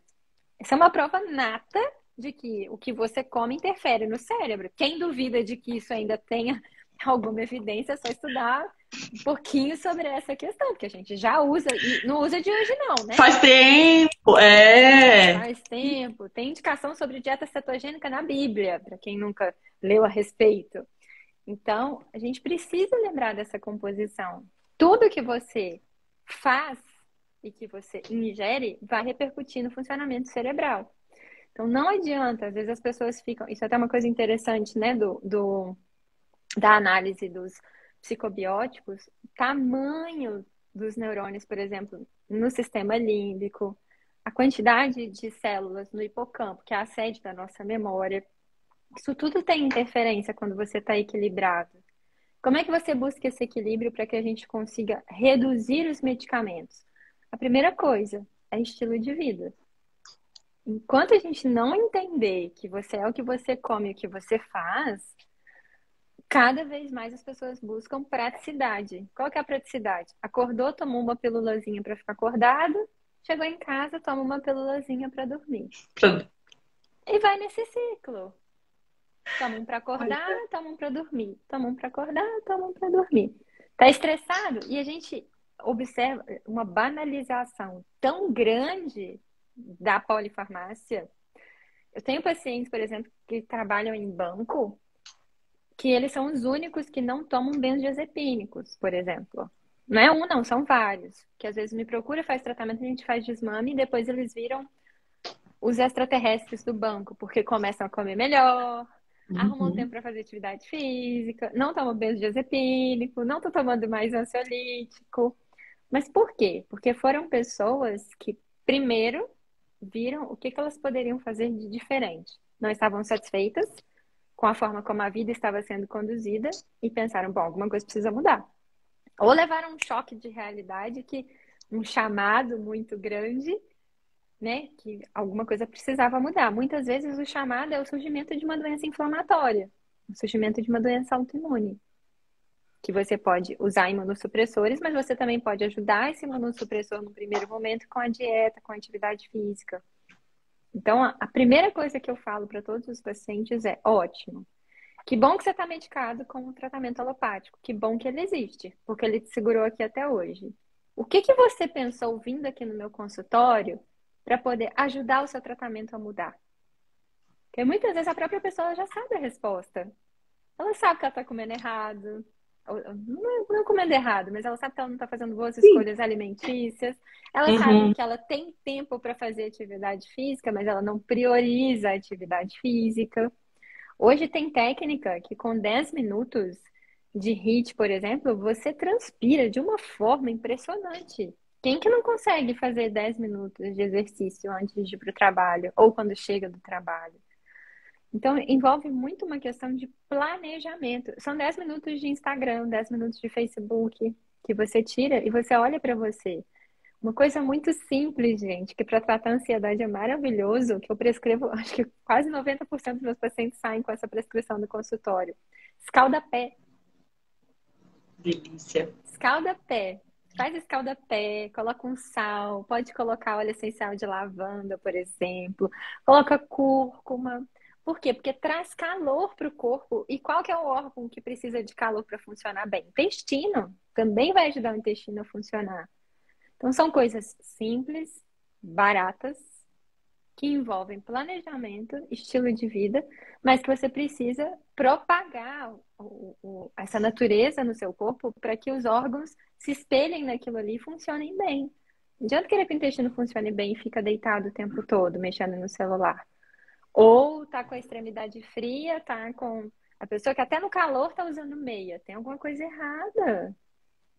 Essa é uma prova nata de que o que você come interfere no cérebro. Quem duvida de que isso ainda tenha alguma evidência, é só estudar um pouquinho sobre essa questão, porque a gente já usa, e não usa de hoje não, né? Faz tempo, Faz tempo. Tem indicação sobre dieta cetogênica na Bíblia, para quem nunca leu a respeito. Então, a gente precisa lembrar dessa composição. Tudo que você faz e que você ingere vai repercutir no funcionamento cerebral. Então, não adianta, às vezes as pessoas ficam... Isso é até uma coisa interessante, né, da análise dos psicobióticos. O tamanho dos neurônios, por exemplo, no sistema límbico, a quantidade de células no hipocampo, que é a sede da nossa memória. Isso tudo tem interferência quando você está equilibrado. Como é que você busca esse equilíbrio para que a gente consiga reduzir os medicamentos? A primeira coisa é estilo de vida. Enquanto a gente não entender que você é o que você come e o que você faz, cada vez mais as pessoas buscam praticidade. Qual que é a praticidade? Acordou, tomou uma pílulazinha para ficar acordado, chegou em casa, toma uma pílulazinha para dormir. E vai nesse ciclo. Toma um para acordar, toma um para dormir. Toma um para acordar, toma um para dormir. Tá estressado? E a gente observa uma banalização tão grande da polifarmácia. Eu tenho pacientes, por exemplo, que trabalham em banco, que eles são os únicos que não tomam benzodiazepínicos, por exemplo. Não é um, não, são vários. Que às vezes me procura, faz tratamento, a gente faz desmame e depois eles viram os extraterrestres do banco, porque começam a comer melhor, arrumou um tempo para fazer atividade física, não tomou benzodiazepínico, não tô tomando mais ansiolítico. Mas por quê? Porque foram pessoas que, primeiro, viram o que elas poderiam fazer de diferente. Não estavam satisfeitas com a forma como a vida estava sendo conduzida e pensaram, bom, alguma coisa precisa mudar. Ou levaram um choque de realidade, um chamado muito grande, né, que alguma coisa precisava mudar. Muitas vezes o chamado é o surgimento de uma doença inflamatória, o surgimento de uma doença autoimune, que você pode usar imunossupressores, mas você também pode ajudar esse imunossupressor no primeiro momento com a dieta, com a atividade física. Então, a primeira coisa que eu falo para todos os pacientes é, ótimo, que bom que você está medicado com o tratamento alopático, que bom que ele existe, porque ele te segurou aqui até hoje. O que você pensou vindo aqui no meu consultório para poder ajudar o seu tratamento a mudar? Porque muitas vezes a própria pessoa já sabe a resposta. Ela sabe que ela está comendo errado, não comendo errado, mas ela sabe que ela não está fazendo boas escolhas alimentícias. Ela sabe que ela tem tempo para fazer atividade física, mas ela não prioriza a atividade física. Hoje tem técnica que com 10 minutos de HIIT, por exemplo, você transpira de uma forma impressionante. Quem que não consegue fazer 10 minutos de exercício antes de ir para o trabalho ou quando chega do trabalho? Então, envolve muito uma questão de planejamento. São 10 minutos de Instagram, 10 minutos de Facebook que você tira e você olha para você. Uma coisa muito simples, gente, que para tratar a ansiedade é maravilhoso, que eu prescrevo, acho que quase 90% dos meus pacientes saem com essa prescrição do consultório. Escalda-pé. Delícia. Escalda-pé. Faz escalda-pé, coloca um sal, pode colocar óleo essencial de lavanda, por exemplo. Coloca cúrcuma. Por quê? Porque traz calor para o corpo. E qual que é o órgão que precisa de calor para funcionar bem? Intestino. Também vai ajudar o intestino a funcionar. Então, são coisas simples, baratas, que envolvem planejamento, estilo de vida, mas que você precisa propagar essa natureza no seu corpo para que os órgãos se espelhem naquilo ali e funcionem bem. Não adianta querer que o intestino funcione bem e fica deitado o tempo todo, mexendo no celular. Ou tá com a extremidade fria, tá com a pessoa que até no calor tá usando meia. Tem alguma coisa errada.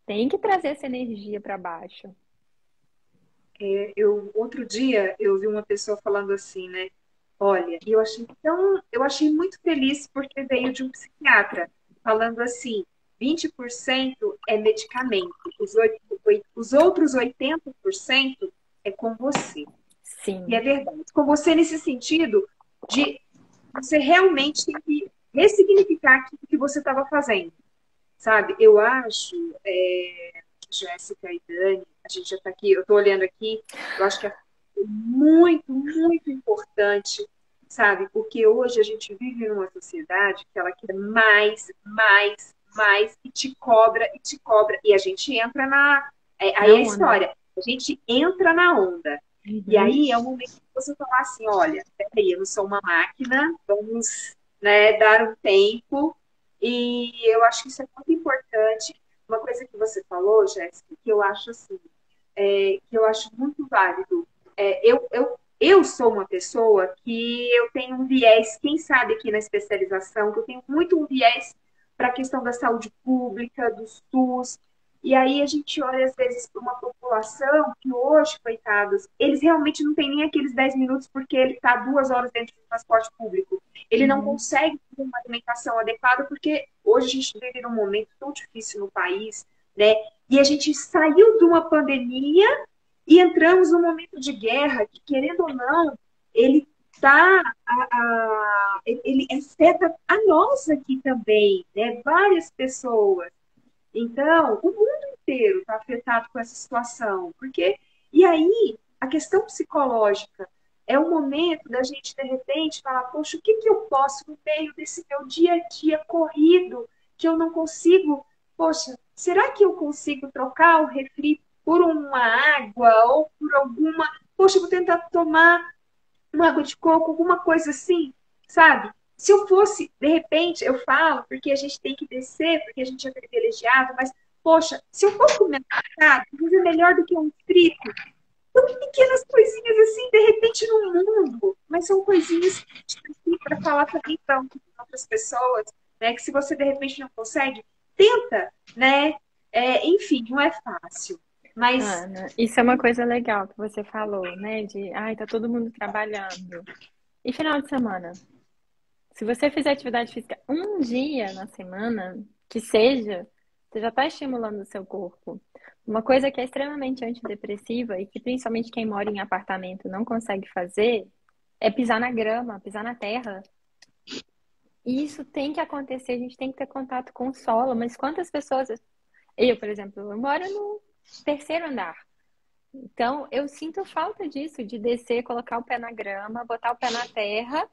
Tem que trazer essa energia para baixo. Outro dia eu vi uma pessoa falando assim, né? Olha, eu achei muito feliz porque veio de um psiquiatra falando assim, 20% é medicamento, os outros 80% é com você. Sim. E é verdade. Com você nesse sentido de você realmente tem que ressignificar aquilo que você estava fazendo, sabe? Eu acho, Jéssica e Dani, a gente já está aqui, eu estou olhando aqui, eu acho que é muito, muito importante, sabe? Porque hoje a gente vive numa sociedade que ela quer mais, mais, mais, e te cobra, e a gente entra aí é a história, a gente entra na onda. E aí é o momento que você falar assim, olha, peraí, eu não sou uma máquina, vamos, né, dar um tempo, e eu acho que isso é muito importante. Uma coisa que você falou, Jéssica, que eu acho assim, que eu acho muito válido. Eu sou uma pessoa que eu tenho um viés, quem sabe aqui na especialização, que eu tenho muito um viés para a questão da saúde pública, do SUS. E aí a gente olha, às vezes, para uma população que hoje, coitados, eles realmente não têm nem aqueles 10 minutos porque ele está 2 horas dentro do transporte público. Ele não consegue ter uma alimentação adequada porque hoje a gente vive num momento tão difícil no país, né? E a gente saiu de uma pandemia e entramos num momento de guerra que, querendo ou não, ele afeta a nós aqui também, né? Várias pessoas. Então, o mundo inteiro está afetado com essa situação. E aí, a questão psicológica é o momento da gente, de repente, falar, poxa, o que eu posso no meio desse meu dia a dia corrido, que eu não consigo, poxa, será que eu consigo trocar o refri por uma água ou por alguma... Poxa, eu vou tentar tomar uma água de coco, alguma coisa assim, sabe? Se eu fosse, de repente, eu falo, porque a gente tem que descer, porque a gente é privilegiado, mas, poxa, se eu for comer mercado, é melhor do que um frito. São pequenas coisinhas assim, de repente, no mundo, mas são coisinhas para falar também para outras outras pessoas, né? Que se você de repente não consegue, tenta, né? Enfim, não é fácil. Mas Ana, isso é uma coisa legal que você falou, né? De, ai, tá todo mundo trabalhando. E final de semana? Se você fizer atividade física um dia na semana, que seja, você já está estimulando o seu corpo. Uma coisa que é extremamente antidepressiva e que principalmente quem mora em apartamento não consegue fazer é pisar na grama, pisar na terra. E isso tem que acontecer, a gente tem que ter contato com o solo. Mas quantas pessoas. Eu, por exemplo, eu moro no terceiro andar. Então, eu sinto falta disso, de descer, colocar o pé na grama, botar o pé na terra.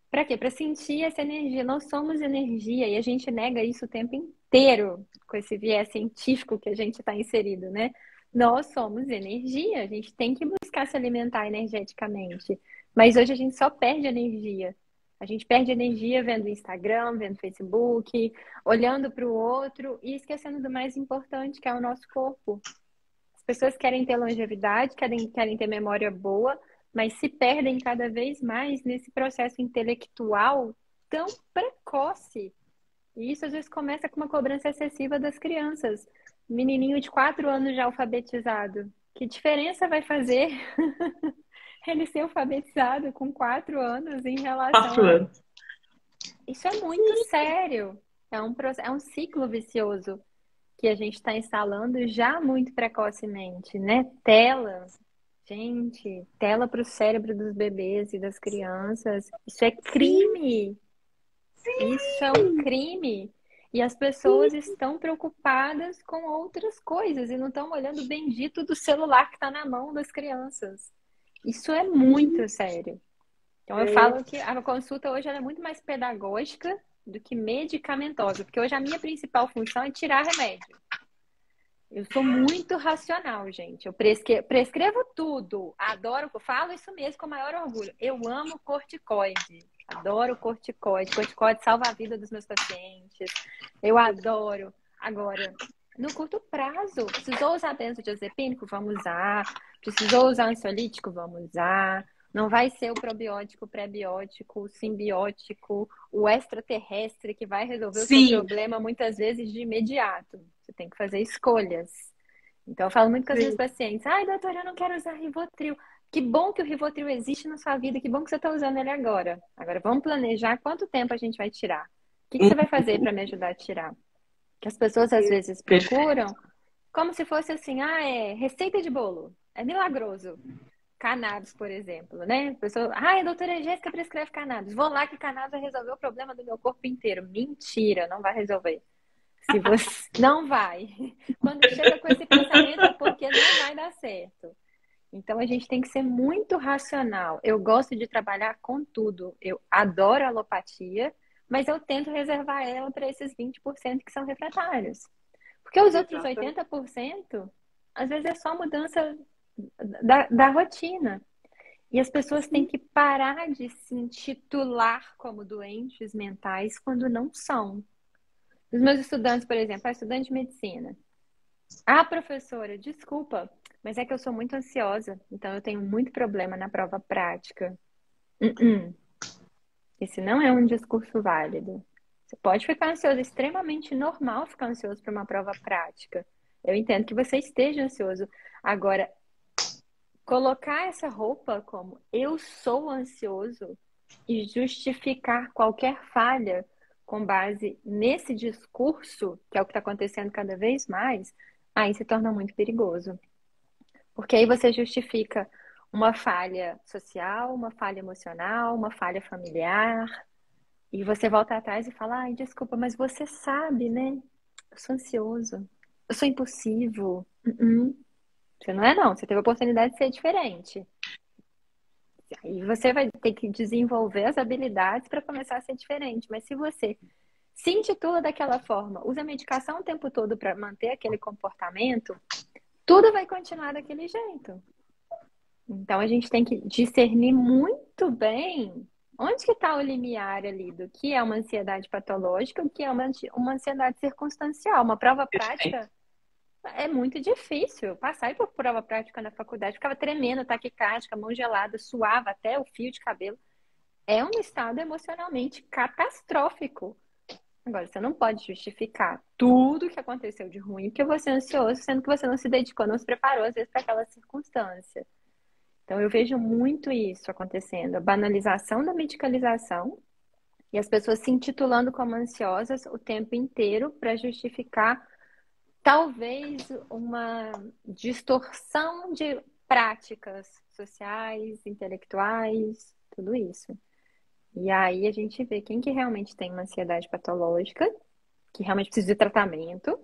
Para quê? Para sentir essa energia. Nós somos energia e a gente nega isso o tempo inteiro com esse viés científico que a gente está inserido, né? Nós somos energia, a gente tem que buscar se alimentar energeticamente. Mas hoje a gente só perde energia. A gente perde energia vendo Instagram, vendo Facebook, olhando para o outro e esquecendo do mais importante, que é o nosso corpo. As pessoas querem ter longevidade, querem ter memória boa, mas se perdem cada vez mais nesse processo intelectual tão precoce. E isso às vezes começa com uma cobrança excessiva das crianças. Menininho de 4 anos já alfabetizado. Que diferença vai fazer ele ser alfabetizado com 4 anos em relação 4 a... anos. Isso é muito sério. É um ciclo vicioso que a gente está instalando já muito precocemente, né? Tela. Gente, tela para o cérebro dos bebês e das crianças. Isso é crime. Isso é um crime. E as pessoas estão preocupadas com outras coisas e não estão olhando o bendito do celular que está na mão das crianças. Isso é muito sério. Então, eu falo que a consulta hoje ela é muito mais pedagógica do que medicamentosa, porque hoje a minha principal função é tirar remédio. Eu sou muito racional, gente. Eu prescrevo tudo. Adoro, falo isso mesmo com o maior orgulho. Eu amo corticoide. Adoro corticoide. Corticoide salva a vida dos meus pacientes. Eu adoro. Agora, no curto prazo, precisou usar benzodiazepínico? Vamos usar. Precisou usar ansiolítico? Vamos usar. Não vai ser o probiótico, o pré-biótico, o simbiótico, o extraterrestre que vai resolver o seu problema muitas vezes de imediato. Você tem que fazer escolhas. Então, eu falo muito com as minhas pacientes. Ai, doutora, eu não quero usar Rivotril. Que bom que o Rivotril existe na sua vida. Que bom que você está usando ele agora. Agora, vamos planejar quanto tempo a gente vai tirar. O que você vai fazer para me ajudar a tirar? Que as pessoas, às vezes, procuram como se fosse assim, é receita de bolo. É milagroso. Cannabis, por exemplo, né? A pessoa, a doutora Jéssica prescreve cannabis. Vou lá que cannabis vai resolver o problema do meu corpo inteiro. Mentira, não vai resolver. Se você não vai. Quando chega com esse pensamento é porque não vai dar certo. Então a gente tem que ser muito racional. Eu gosto de trabalhar com tudo. Eu adoro a alopatia, mas eu tento reservar ela para esses 20% que são refratários. Porque os outros 80%, às vezes é só mudança da rotina. E as pessoas têm que parar de se intitular como doentes mentais quando não são. Os meus estudantes, por exemplo, a estudante de medicina. Professora, desculpa, mas é que eu sou muito ansiosa, então eu tenho muito problema na prova prática. Esse não é um discurso válido. Você pode ficar ansioso, é extremamente normal ficar ansioso para uma prova prática. Eu entendo que você esteja ansioso. Agora, colocar essa roupa como eu sou ansioso e justificar qualquer falha com base nesse discurso, que é o que está acontecendo cada vez mais, aí se torna muito perigoso. Porque aí você justifica uma falha social, uma falha emocional, uma falha familiar, e você volta atrás e fala, desculpa, mas você sabe, né? Eu sou ansioso, eu sou impulsivo. Você não é, não. Você teve a oportunidade de ser diferente. Aí você vai ter que desenvolver as habilidades para começar a ser diferente. Mas se você se intitula daquela forma, usa medicação o tempo todo para manter aquele comportamento, tudo vai continuar daquele jeito. Então a gente tem que discernir muito bem onde que está o limiar ali do que é uma ansiedade patológica, o que é uma ansiedade circunstancial. Uma prova prática é muito difícil. Passar por prova prática na faculdade, ficava tremendo, taquicárdica, mão gelada, suava até o fio de cabelo. é um estado emocionalmente catastrófico. Agora, você não pode justificar tudo que aconteceu de ruim porque você é ansioso, sendo que você não se dedicou, não se preparou, às vezes, para aquela circunstância. Então, eu vejo muito isso acontecendo, a banalização da medicalização e as pessoas se intitulando como ansiosas o tempo inteiro para justificar, talvez, uma distorção de práticas sociais, intelectuais, tudo isso. E aí a gente vê quem que realmente tem uma ansiedade patológica, que realmente precisa de tratamento,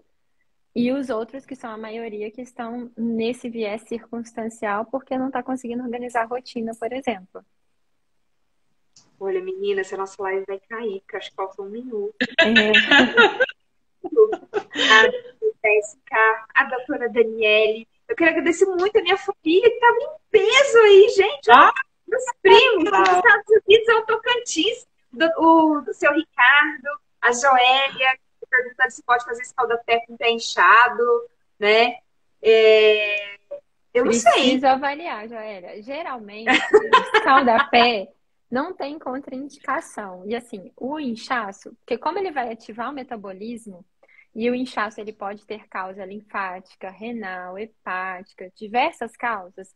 e os outros que são a maioria que estão nesse viés circunstancial porque não está conseguindo organizar a rotina, por exemplo. Olha, menina, essa nossa live vai cair, porque acho que falta 1 minuto. A Jéssica, a doutora Daniele. Eu quero agradecer muito a minha família que estava em peso aí, gente. Meus primos dos Estados Unidos, é o Tocantins, do seu Ricardo, a Joélia, perguntando se pode fazer escaldapé com pé inchado, né? Eu não sei. Preciso avaliar, Joélia. Geralmente, escaldapé não tem contraindicação. E assim, o inchaço, porque como ele vai ativar o metabolismo, e o inchaço ele pode ter causa linfática, renal, hepática, diversas causas.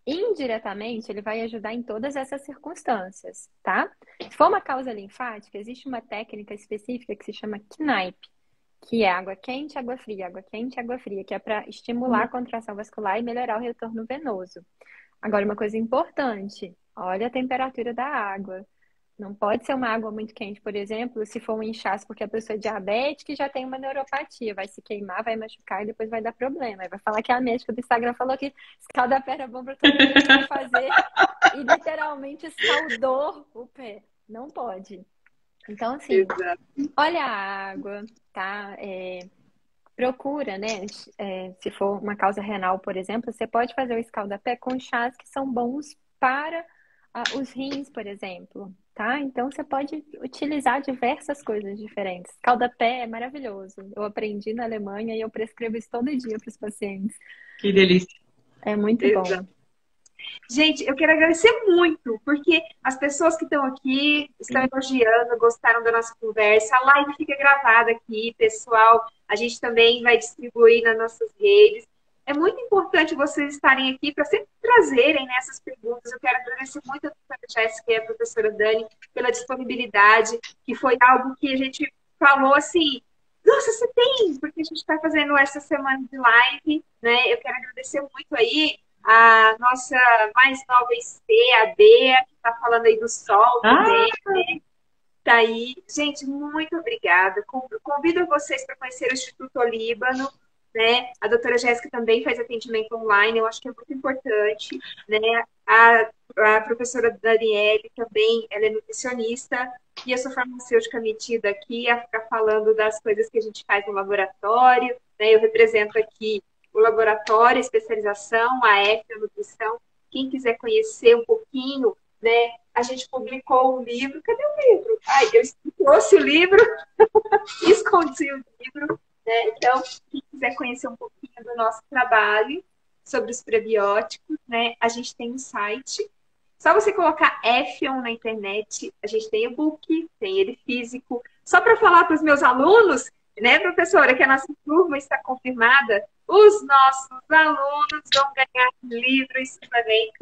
Indiretamente, ele vai ajudar em todas essas circunstâncias, tá? Se for uma causa linfática, existe uma técnica específica que se chama KNIPE, que é água quente, água fria, que é para estimular a contração vascular e melhorar o retorno venoso. Agora, uma coisa importante, olha a temperatura da água. Não pode ser uma água muito quente, por exemplo, se for um inchaço porque a pessoa é diabética e já tem uma neuropatia. Vai se queimar, vai machucar e depois vai dar problema. Aí vai falar que a médica do Instagram falou que escaldapé era bom para todo mundo fazer e literalmente escaldou o pé. Não pode. Então, assim, olha a água, tá? Procura, né? Se for uma causa renal, por exemplo, você pode fazer o escaldapé com chás que são bons para os rins, por exemplo, tá? Então, você pode utilizar diversas coisas diferentes. Escaldapé é maravilhoso. Eu aprendi na Alemanha e eu prescrevo isso todo dia para os pacientes. Que delícia. É muito bom. Gente, eu quero agradecer muito, porque as pessoas que estão aqui estão elogiando, gostaram da nossa conversa. A live fica gravada aqui, pessoal. A gente também vai distribuir nas nossas redes. É muito importante vocês estarem aqui para sempre trazerem, né, essas perguntas. Eu quero agradecer muito a doutora Jéssica e a professora Dani pela disponibilidade, que foi algo que a gente falou assim, nossa, você tem, porque a gente está fazendo essa semana de live, né? Eu quero agradecer muito aí a nossa mais nova IC, a Bea, que está falando aí do sol também, né? Tá aí. Gente, muito obrigada. Convido vocês para conhecer o Instituto Olíbano, né? A doutora Jéssica também faz atendimento online, eu acho que é muito importante, né? A professora Daniele também, ela é nutricionista, e eu sou farmacêutica metida aqui a ficar falando das coisas que a gente faz no laboratório, né? Eu represento aqui o laboratório, a especialização, a F, a nutrição. Quem quiser conhecer um pouquinho, né? A gente publicou um livro. Cadê o livro? Ai, eu trouxe o livro, escondi o livro, né? Então, quem quiser conhecer um pouquinho do nosso trabalho sobre os prebióticos, né? A gente tem um site. Só você colocar F1 na internet, a gente tem e-book, tem ele físico. Só para falar para os meus alunos, né, professora, que a nossa turma está confirmada, os nossos alunos vão ganhar livros também.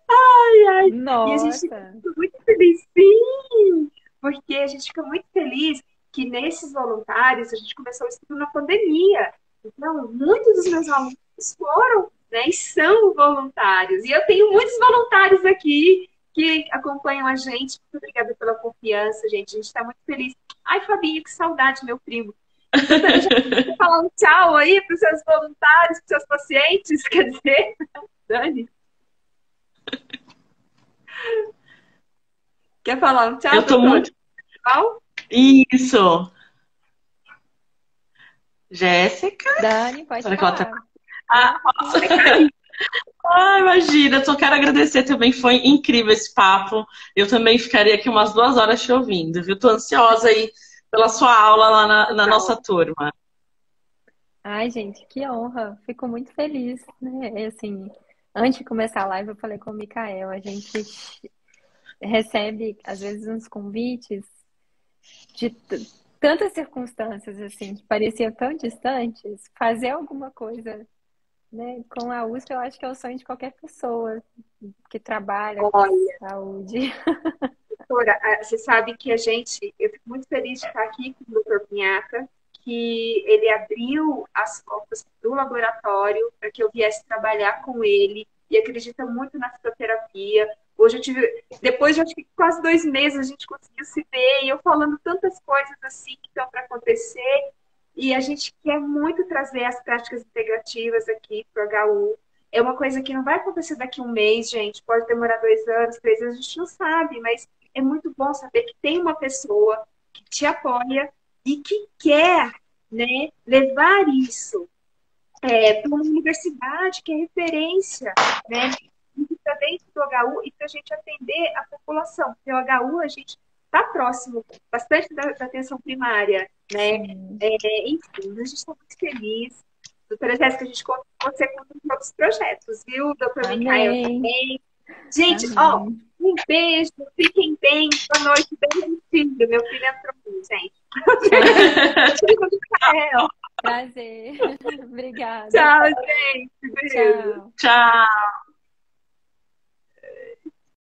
Ai. Nossa. E a gente fica muito feliz, sim, porque a gente fica muito feliz que nesses voluntários, a gente começou o estudo na pandemia. Então, muitos dos meus alunos foram, né, e são voluntários. E eu tenho muitos voluntários aqui que acompanham a gente. Muito obrigada pela confiança, gente. A gente está muito feliz. Ai, Fabinho, que saudade, meu primo. Então, já quer falar um tchau aí para os seus voluntários, para os seus pacientes, quer dizer, Dani? Quer falar um tchau? Eu tô muito... Tchau? Isso. Jéssica? Dani, pode Será falar. que ela tá... imagina, eu só quero agradecer também, foi incrível esse papo. Eu também ficaria aqui umas 2 horas te ouvindo, viu? Tô ansiosa aí pela sua aula lá na nossa turma. Ai, gente, que honra. Fico muito feliz, né? Assim, antes de começar a live, eu falei com o Mikael, a gente recebe, às vezes, uns convites de tantas circunstâncias, assim, que pareciam tão distantes, fazer alguma coisa, né, com a USP, eu acho que é o sonho de qualquer pessoa que trabalha com Olha, saúde. doutora, você sabe que eu fico muito feliz de estar aqui com o doutor Pinhata, que ele abriu as portas do laboratório para que eu viesse trabalhar com ele e acredita muito na fitoterapia. Hoje eu tive, depois de acho que quase 2 meses, a gente conseguiu se ver e eu falando tantas coisas assim que estão para acontecer. E a gente quer muito trazer as práticas integrativas aqui para o HU. É uma coisa que não vai acontecer daqui a um mês, gente. Pode demorar 2 anos, 3 anos, a gente não sabe, mas é muito bom saber que tem uma pessoa que te apoia e que quer, né, levar isso para uma universidade que é referência, né, para dentro do HU e para a gente atender a população. Porque o HU, a gente está próximo bastante da atenção primária, né? Enfim, a gente está muito feliz. Doutora Jéssica, a gente conta com você com outros projetos, viu? Doutor Micael também. Gente, ó, um beijo, fiquem bem, boa noite, beijo, filho. Meu filho entrou aqui, gente. Micael. Prazer. Obrigada. Tchau, gente. Beijo. Tchau. Tchau.